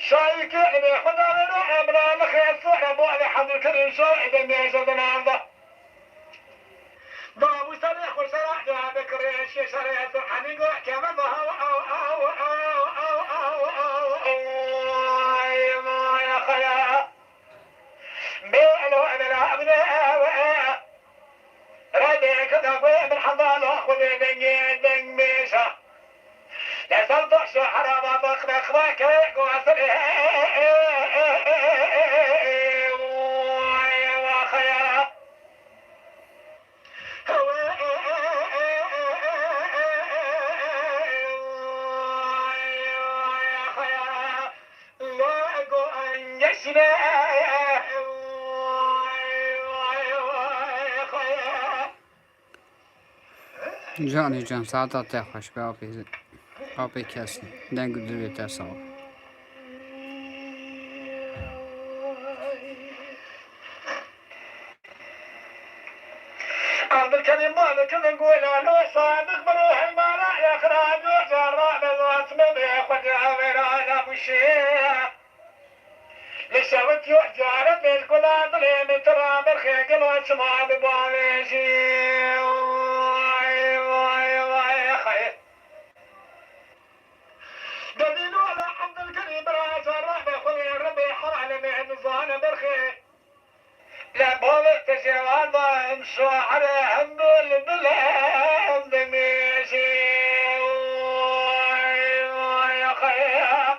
شايك اللي خدا من أبنا لخير صحة بعد حضر كريم شاهد ميزة عنده بابو سريح وسرح جاء بكريش شريح سرحاني قوع كما ظهر ما يا خيا بيعلو أنا لا أبناء ردي كذا من حضانة خذي دنج ميشة لا تلطح شو حرام ضخ نخواك وصل وخيا لا أقول أن يشنا جانی جان ساعت تا خوش به آبی کسی دنگ دوری ترسا عبد الكريم مالك نقول أنا صادق بروح المالا يا خراج وجراء بالوقت من ياخذ عمران أبو الشيخ لشوت يحجار بالكل عضلين ترى بالخيق الواسماء بباليشي واي خير دليل على عبد الكريم راس الرحمة خوي الربي حرام من زان بالخير لا بالك تجوال ما امشوا على هم بالبلاد ماشي يا خير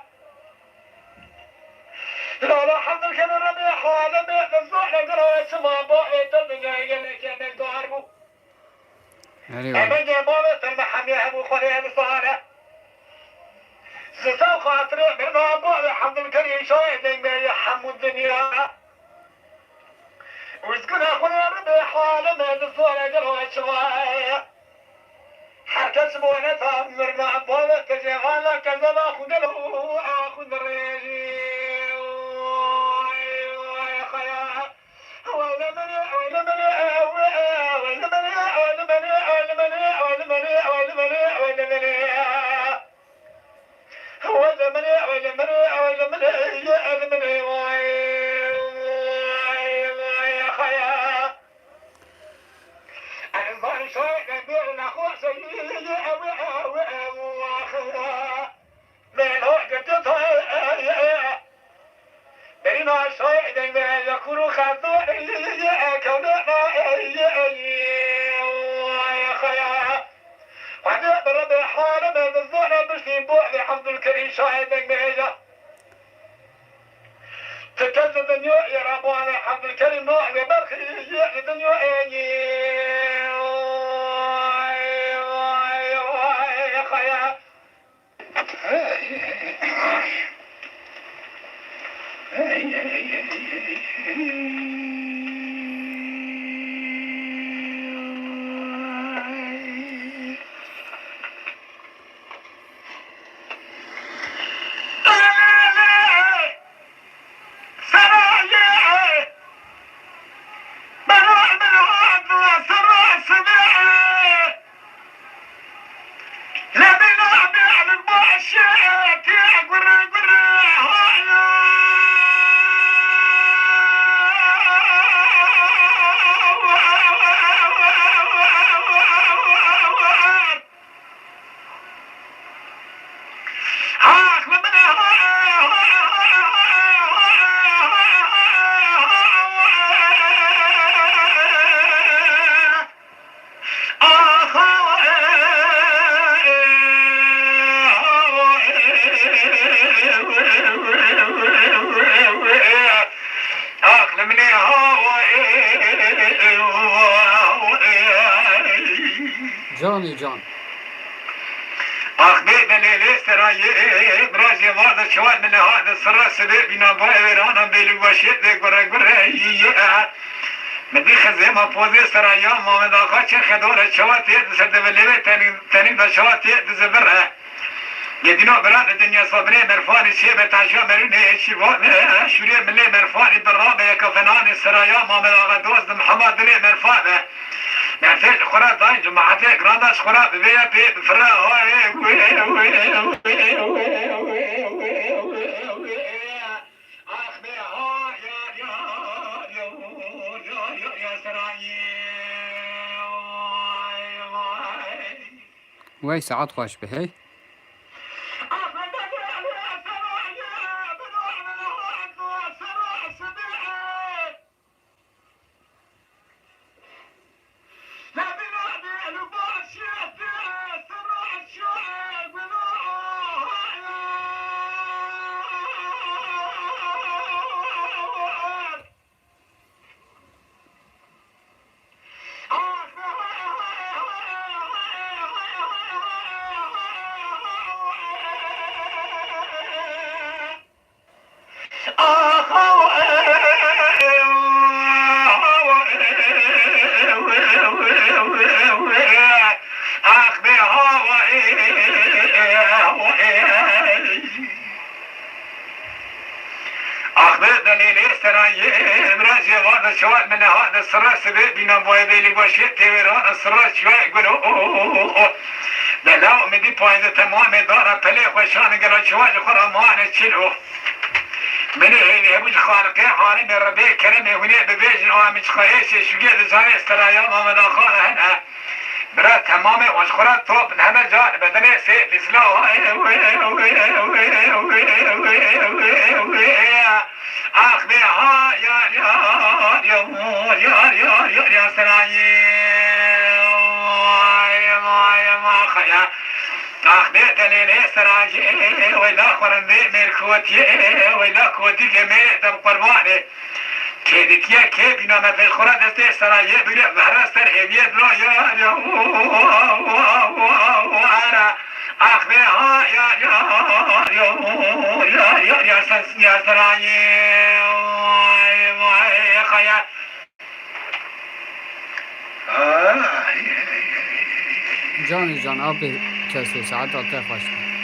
لا حمد الكريم الربي حرام من الزهر قروي سما بوحي تلقى يلك انك تعرفوا انا جابوا المحامي ابو خوي الصالح زيتو خاطري من ابو حمد الكريم شاهد من حمد الدنيا ويسكن أخونا ربي حالة من الصورة قلوة شوية حتى سمونا تأمر مع بولة تجيغانا كذب أخو قلوة أخو الرجي يا خيا ولا مني ولا مني ولا مني ولا مني ولا مني ولا مني ولا مني ولا مني ولا مني ولا مني ولا مني ولا مني أنا شوي نبيع الأخوة سيدي وآخرة من هو قدتها برينا شوي نبيع يكونوا خاطر كوننا يا خيا وحنا بربي حالة من الزهرة بشتين بوعد حمد الكريم شوي نبيع تكذب الدنيا يا ربنا حمد الكريم نوع برخي يا الدنيا يا خيا جانی جان أخبئ من الاستراية برازي وارد شوال من هذا السرى سبب بنا بايرانا بالوشيط ذي قرى مدي خزيمة بوزي سرايا ما من داخل خدورة شواتي تسد بالليل تاني دا شواتي تزبرها يدينا براد الدنيا صبري مرفاني شيبة تعشى مريني شيبا شوري ملي مرفاني بالرابع يكفناني سرايا ما من داخل دوز محمد لي مرفاني نعتقد خرا داي جماعتي غرانداش خرا بيا بي بفرا وای ساعت خوش به هی شوات من هذا السراج سبب بينا باي بيلي باشي تيران السراج شوي يقولوا لا لا مدي بايزه تمام دار بلي خوشان قالوا شوي خرا ما نشلو من هي ابو الخالق عالم ربي كرم هنا ببيج مش خايش شو قد زاي استرايا ما مدا خاله هنا برا تمام واشخرا توب همه جا بدنه سي بسلا آخ به ها یا سرایی ما خیا آخ به دلیل سرایی ویلا خورنده مرکوتی ویلا کوتی که می دم قربانه که دیتیه که بینا مفل خورا دسته سرایه بیره وحرا سر همیت لا یا آخ به ها یا سرایه خیا جان آب کسی ساعت آتا خوش به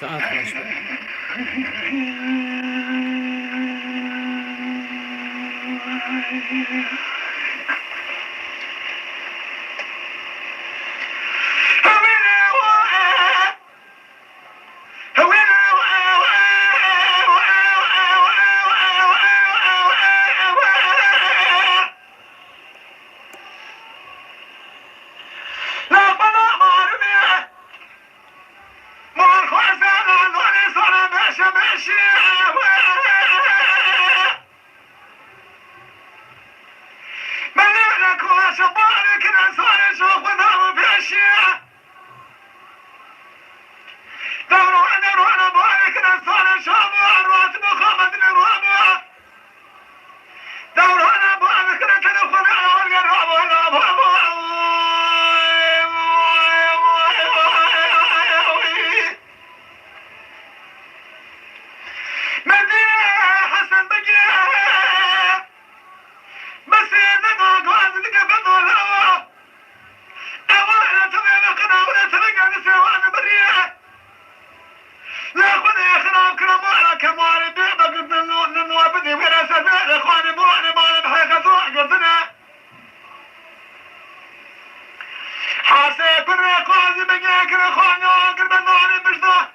ساعت خوش به وازی بگه کر خانیا کر بزانی بشتا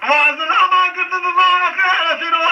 وازن اما کرد دزانه که سیرو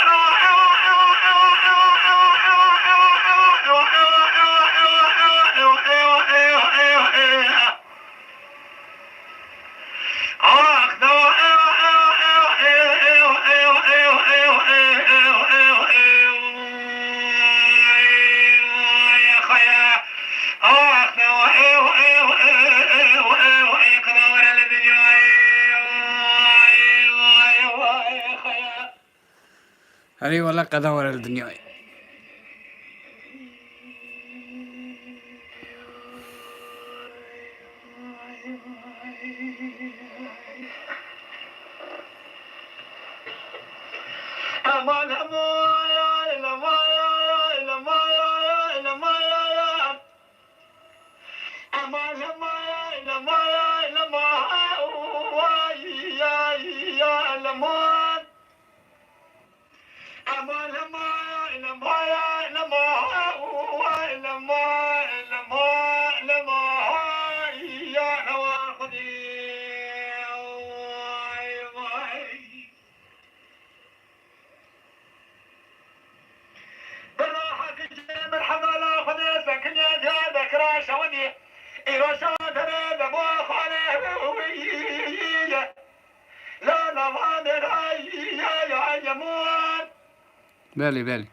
هري ولا قضا ولا الدنيا بالي بالي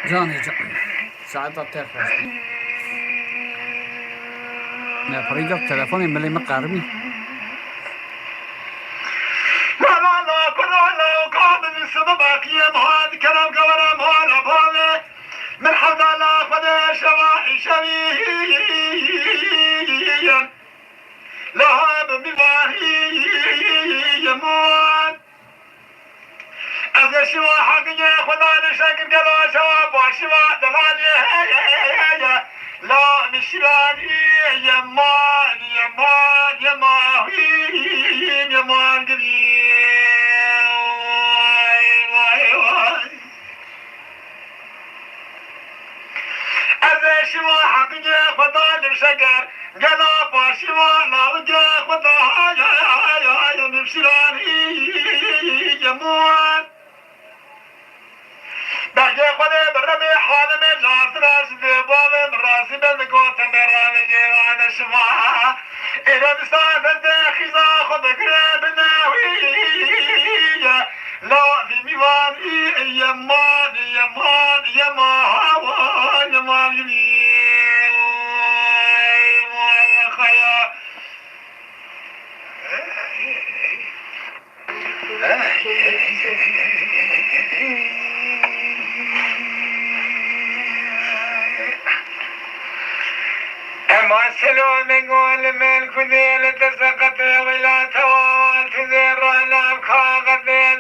جاني ساعات بتاخد نه فريقة تلفوني ملي مقاربي شکر گدا پاشیوا ناوجه خدا شیرانی جمون بقیه خود برم حالم جاست راست بابم راسی بند گوتم برام جوان شما ایرانستان بند خیزا خود بگره بناوی لا في ميوان يمان يمان يمان يمان يمين يا خيا أما سلام يقول من كذيل تسقط ولا توال تزير على بخاغ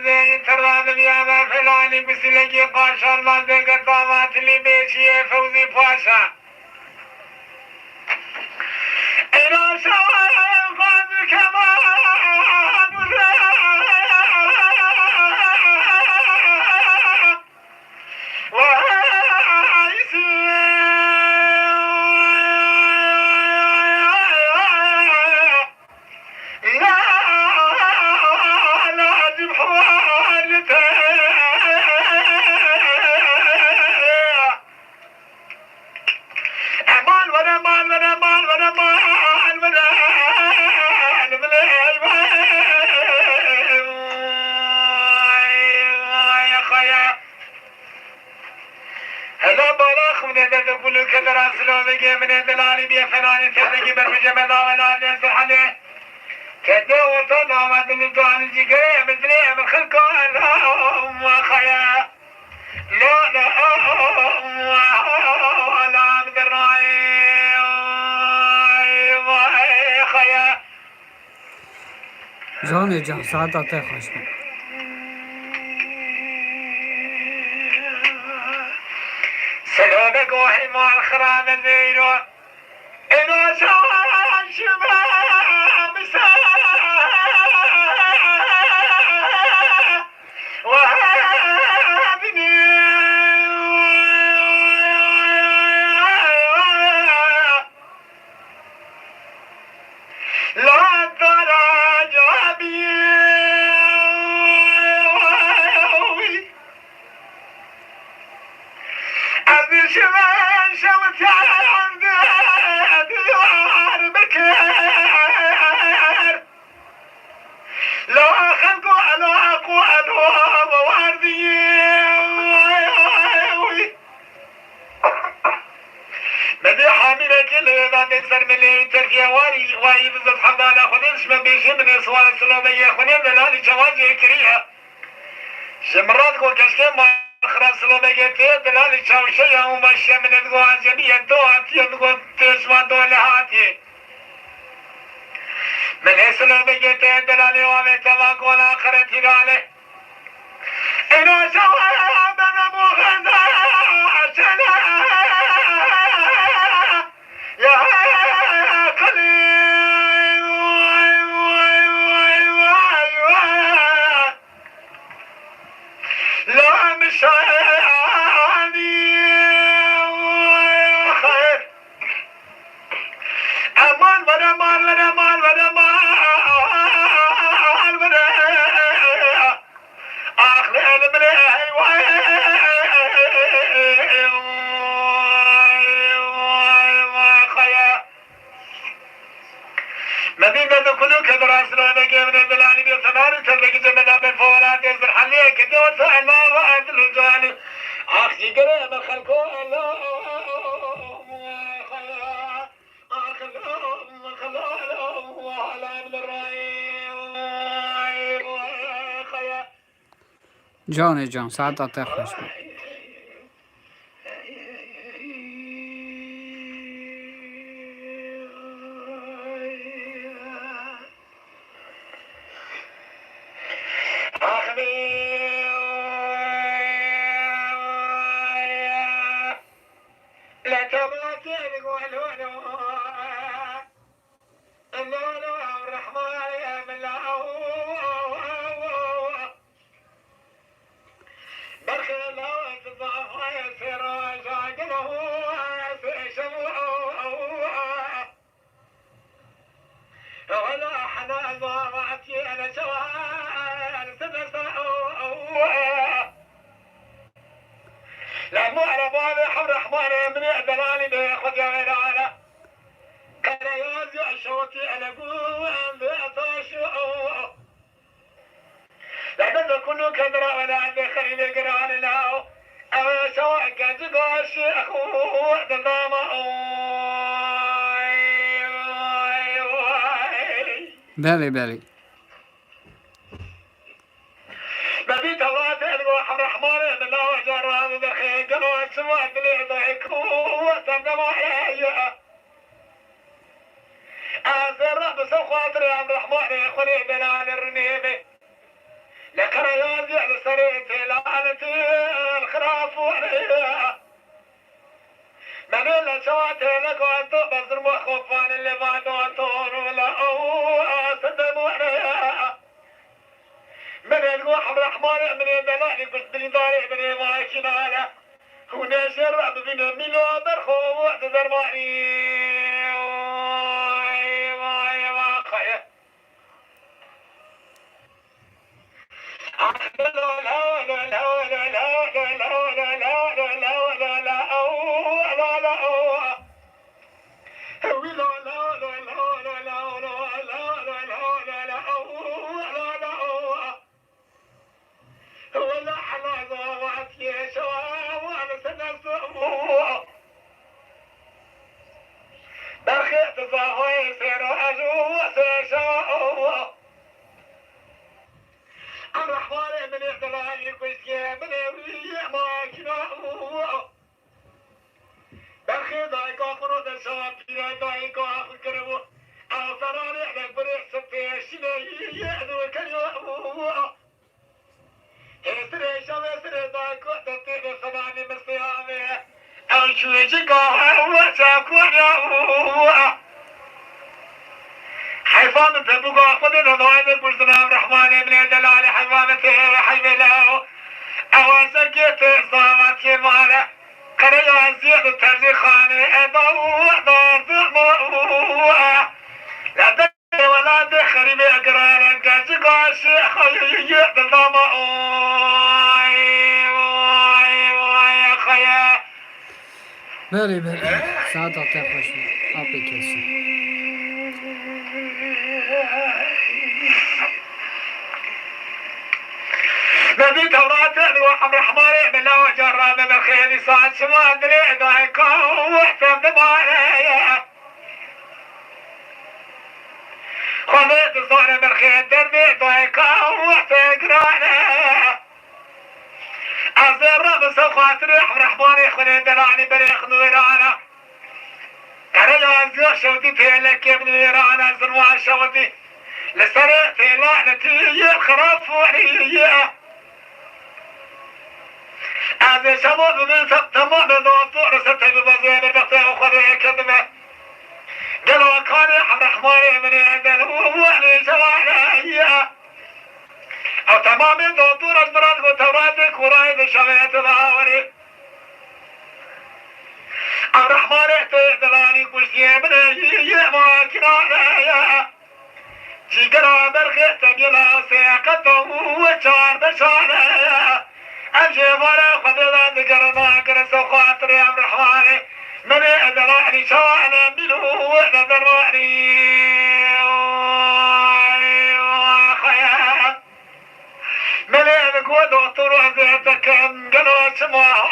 زي ترى بياما فلاني بسلقي قاشا الله ذي قطامات اللي بيشي فوزي باشا إلى شوال قد كمان هلا بالاخ من هذا كله كذا سلامي من الدلالي بيفناني تزكي برمجة مداونا ناس حلي كذا وطنا ما تنتظر جيجي بدري من خلقه اللهم خيا لا لا لا بدراي خيا جان ساعت آتا خوش بود. سلام قوحي مع الخرام الزيرو إنو شوان شباب وهابني لا ترى جابي أبي شبان شوت عند ديوار بكر لا خلقوا لا أقوى لا مواردي بدي حاملة كل ما نكسر من تركيا واري بزت حمالة خديش ما بيجي من سوال السلامية خديش دلالي جواجي كريها شمرات قول كشكين ما خلاص سلامية تي دلالي شاوشية وماشية من الدواء جميع الدواء تيون تسمع دولهاتي من سلامية تي دلالي وامي تماك ولا آخرتي رالي إنو شواب نبو غزا عشنا يا قليل لا مش عادي خير أمان ولا مان ولا مان ولا مان ولا آخر الملاهي مدينة كله كدراس لا نجي من الدلالي بيصنعون تبقى جمدا بالفولات يزر حليه كدوس الله وأنت الجواني أخي قريب خلقوا الله جان ساعت آتا خوش بود. ولا حنا ضاعتي أنا سوا هذا حمر حمار من دلالي بياخذ يا غيرانا كرياز يعشوتي أنا قوة بأطاشو لأنه كله كدرا ولا عندي خليل قران لاو أو سواء كان تقاش أخوه دلما بله بله بدي توات الروح الرحمن من الله جرى بخير قالوا سواء بلي ضحك وتندم عليا أزر بس خاطري عبد الرحمن خلي بلال الرنيبي لكن يوزع لسريتي لعنتي الخراف وعليها من اللي شواتي لك وانتو بزر مخوفان اللي ما دوتون ولا صدموا عليها من الروح الرحمن من البلاد قلت بلي ضارع بني ما يكنالا هنا شرب بنا ملو برخو واعتذر معني برخيت الزهوي سيروا أجوا سيشوا الرحمن من إحدلاني كويسكي من إبرية ما كناهو برخي دايكا خنود الشواب كنا دايكا أخذ كرمو أو فراني أحلق بريح سبتي شنائي يأذو كنيوهو إسري شوي إسري دايكا تطيب صداني مسيامي أو شوي جيكا هو شاكوانيوهو حيفان تبقى خذين هذا بوزنا الرحمن من دلال حيوانته حيوله أواسكت صامت ماله كريا زيد ترزخاني أدو دار ضمه لا تدري ولا تخرب أقران كزقاش خيي بالضمه يا خيا بله بله ساعت خوش آبی کسی نبي توراة الروح الرحمن من الله جرى من الخير صعد شمال دليل ضايقا واحتم دماريا خذيت الصورة من الخير دربي ضايقا واحتم قرانيا أزر رب سوخات الروح الرحمن يخلي دلعني بريخ نويرانا كريا أزيو شوتي فيلك يا ابن نويرانا زنوان شوتي لسرقتي لعنتي خراف وحيية هذا شباب من تمام الدكتور ستة بزين بقى وخذ كلمة قالوا كان الرحمن من عندنا هو اللي شوالي أو تمام الدكتور أجبرت وتوراتك ورايد شويت الهاوري الرحمن اعتدلاني كل شيء من ما كنا جيجرا برخيت تجلا سيقته وشار بشارة أمشي فرا خذلا ذكرنا كرسو خاطري أمر حوالي من أدلاني شوانا منه ونذراني وخيا من أذكو دكتور وزيتك قلوا سماه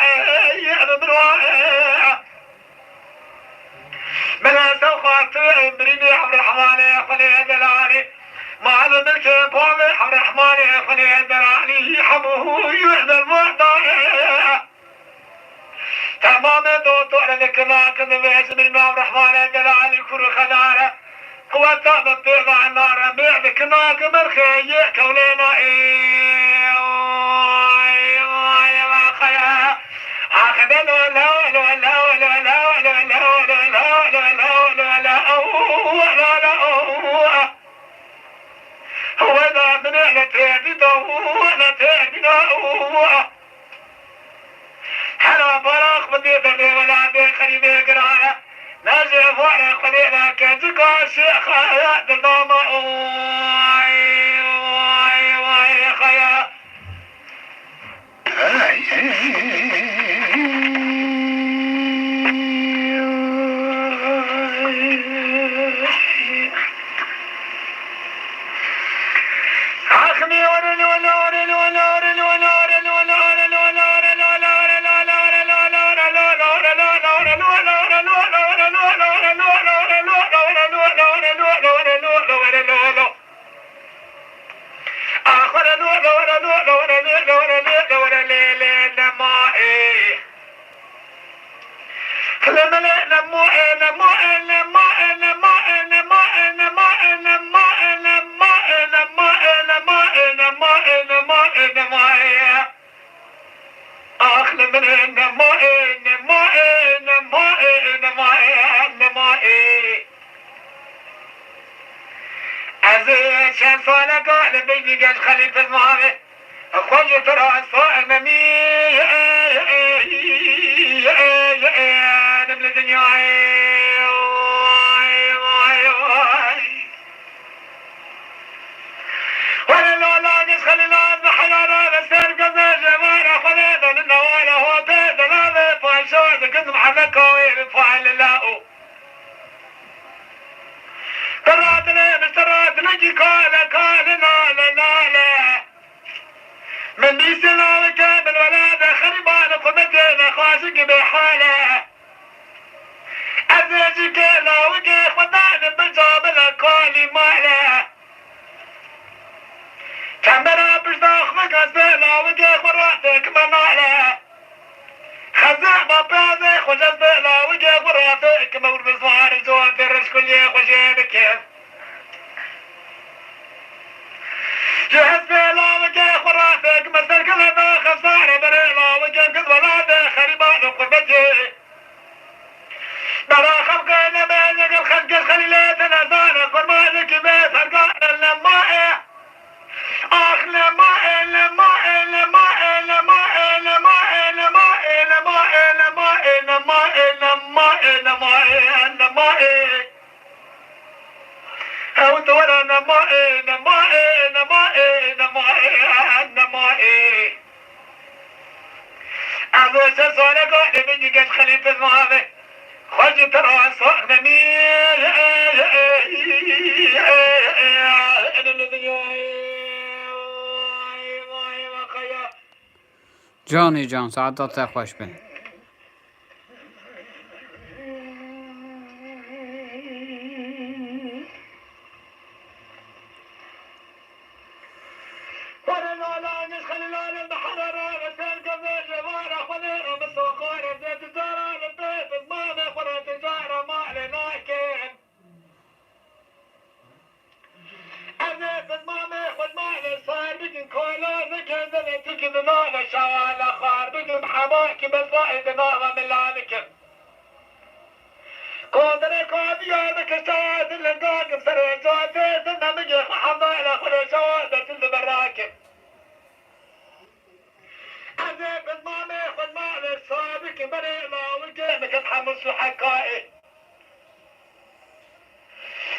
من سوخاطري أمريني أمر حوالي خلي دلاني مع الملك بومي الرحمن خلي دراني حموه يحدى المعطى تمام دكتور لكنا كذبت من الإمام الرحمن دراني كل خدارة هو تام بيضا النار بيض كنا كمرخي كولينا خيا أخذنا لا لا لا لا لا لا لا لا لا لا هو ذا من نتابده ونتابده حلا براخ بدي بدي ولا بدي خريبي قرانا نازل فوق قليلا كذكا شيخ يا دلما يا خيا از چند سال قال بيجي قال خليفة المعامل أخوي ترى الصائم نمل الدنيا ولا لا لا خلي لا نحيانا بسر قبل جمانا خلينا للنوال هو بيد لا فاعل شو كنت محمد كوي فاعل لا ترادنا بسرادنا جي كالا كالا نالا نالا من بيسنا وكامل ولاده خربان قمتنا خاشق بحاله أزيجي كيلا وكي خدان بجابلا كالي ماله كاميرا بجداخ مكازيلا وكي خراتك مناله خزاق بابازي خجزيلا وكي خراتك مور بزوار جوان ترش كل خجيبك جهزيلا وكي خراتك مسلك لنا خسارة بريلا وكي قد ولاده خربان قربتي برا خلقنا بينك الخلق الخليلات نزانا قربانك بيت هرقانا لما آخ لما لما لما لما لما لما لما لما لما لما لما لما أو تورا نما نما نما نما نما أبو سسونا قال مني قد خليفة المعامل خرج ترى صار نميل أنا الذي جانی جان سعادت خوش بین.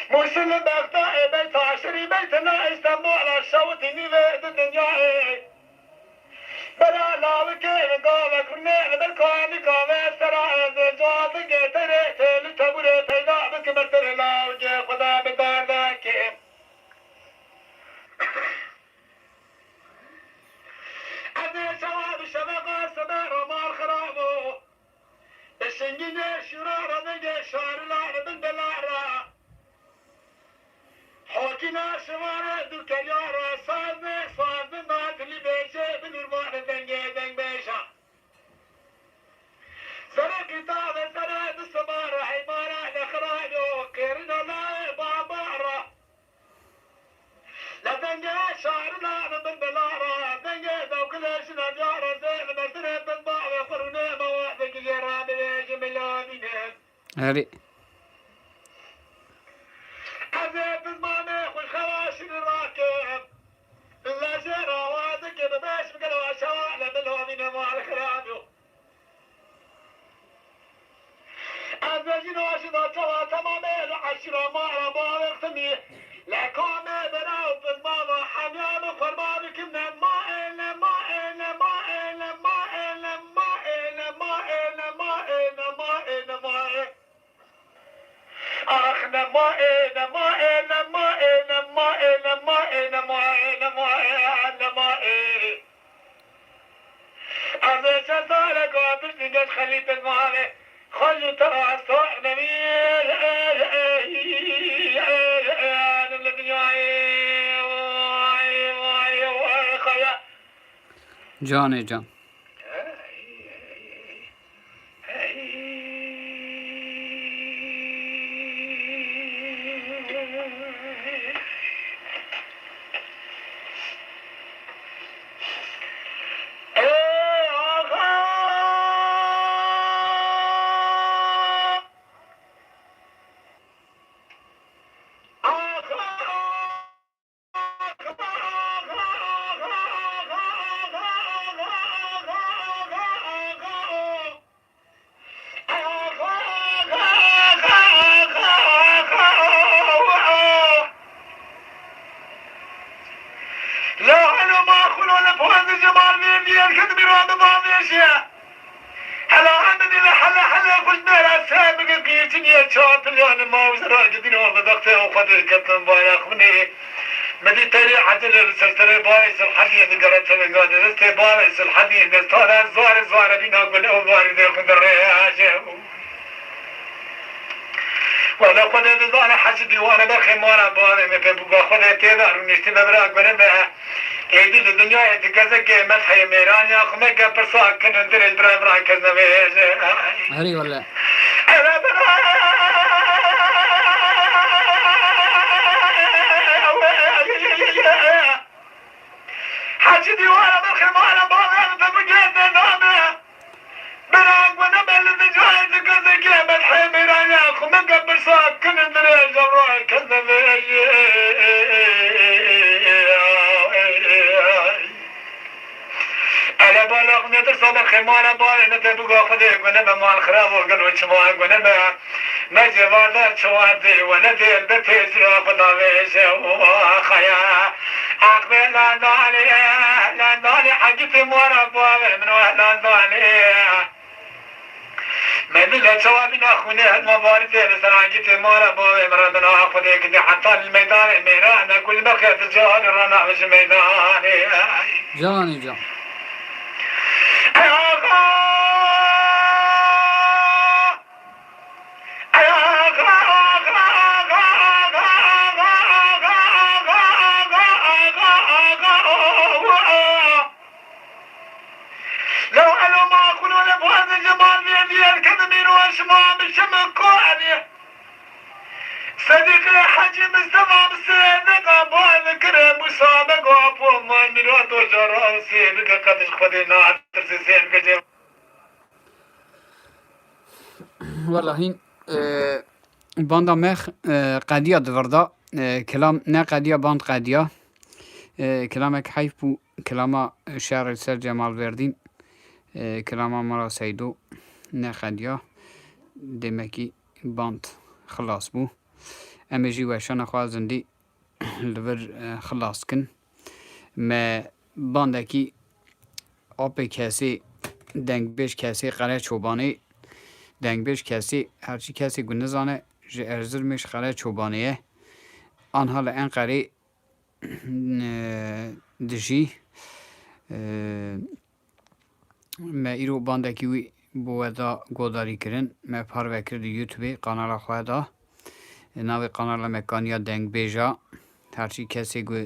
مسلم بغداد بيت عشري بيتنا اسلموا على الشوط نيفيد الدنيا بلا لا وكيل قال كنا بالكون قال سرا زاد قترت لتبر تلا بك مثل لا وجه خدا بدارك أنا شباب شباب صبر وما الخرابو الشنجين شرار نجي شار لا بالدلارة حوكنا شوارع دكيارة صازن صازن ناس اللي بيشة بالرمان دنجي دنج بيشة سرق كتاب سرق السمارة حمارة لخراجو كيرنا لا بابارة لا دنجي شعر لا بالبلارة دنجي دوكلاش نجارة زين مسرة بالباع وخرنا موادك يرام بيش ملامينه هري عذاب المامي والخواشي الراكب لا زيرا وادك بباش بقلوا عشوائل بالهومين مع الخرابيو عزيزين واشنا توا تمامي لعشرة مارا بارك سمي لكومي براو بالماما حميام قرباني كمنا ما إلا ما إلا ما إلا ما إلا ما إلا ما إلا ما إلا ما إلا ما إلا آخ نما نما نما نما نما نما نما نما أنا شزارك وابش نجد خليت المعامل خلي ترى الصوح نميل أنا الذي خيا جانی جان بابا بابيشيا هلا عندي هلا خوش نرى سابق قيتني يا شاطر يعني ما وزرا جدين والله دكتور وخدر كتن بايخ مني مدي تري عدل السلسلة بايس الحديد قرأت من قادر استي بايس الحديد استوى زوار بينا قبل أوبار دي خدر رياجه ولا خد نزال حسدي وانا بخي مانا بانا مبقى خد تيدار ونشتي مبراك بنبه ايدي الدنيا يتكزك مدحي ميران يا خمك برساك كنندر البرا كزنا بيجي هري ولا حسدي وانا بخي مانا بانا مبقى نامه براك ونبل الدنيا يتكزك مدحي ميران يا خمك برساك كنندر البرا كزنا بيجي أنا بالغ نترسل خمانة بالي نتبقى خديك ونبا مال خراب وقلو شماك ونبا نجي واردات شوادي وندي البتي سياق ضميشة وخيا أقبل لنداني حقتي مورا بوابي من لنداني مدلة شوابي ناخوني هالمبارتي رسل حقتي مورا بوابي من ربنا خديك دي حتى الميدان الميران كل بخيت الجهاد الرنا مش ميداني جاني جان لو أنا ما أكون ولا بهذا الجمال بيدي الكذبين وأشمع بالشمع قواني صديقي حاجي مصطفى بسيدك أبوال كريم وصابق وأبو أمان ميرات وجراء سيدك قدش خدينا عطر سيدك جيب والله هين باندا مخ قديا دوردا كلام نه قديا باند قديا كلامك حيف بو كلاما شعر سر جمال وردين كلاما مرا سيدو نه قديا دمكي باند خلاص بو امجي وشان خوازندي لور خلاص كن ما باندكي آب کسی دنگ بیش کسی قره چوبانی دنگ بیش کسی هرچی کسی گونه زانه جه ارزر میش قره چوبانیه آنها لعن قره دجی ما ایرو باندکی وی بودا گوداری کرن ما پارو کرد یوتیوبی قنال خواه دا ناوی قنال مکانیا دنگ بیجا هرچی کسی گو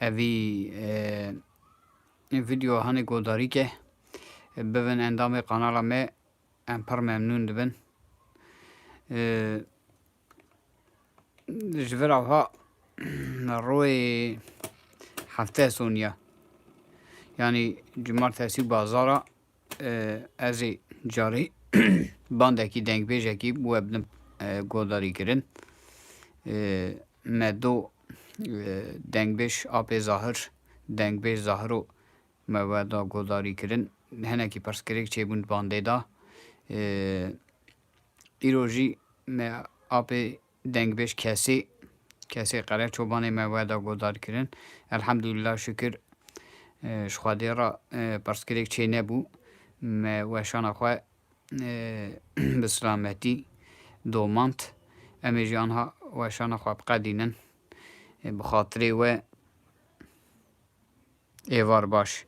اوی ویدیو هانی گوداری که ببین اندام قنال ما ام پر ممنون دبن جبرا ها روی هفته سونیا یعنی cumartesi bazara از جاری باندکی دنگ بیجکی بو ابن گوداری کرن مدو دنگ بیش آب ظاهر دنگ بیش ظاهرو مودا گوداری کرن هنکی پرس کرک چه بوند بانده دا ایروژی ما آب دنگ بیش کسی قرار چوبانه مودا گوداری کرن الحمدلله شکر شخوادی را پرس کرک چه نبو ما وشان خواه بسلامتی دومانت امی جانها وشان خواه بقدینن بخاطری و ایوار باش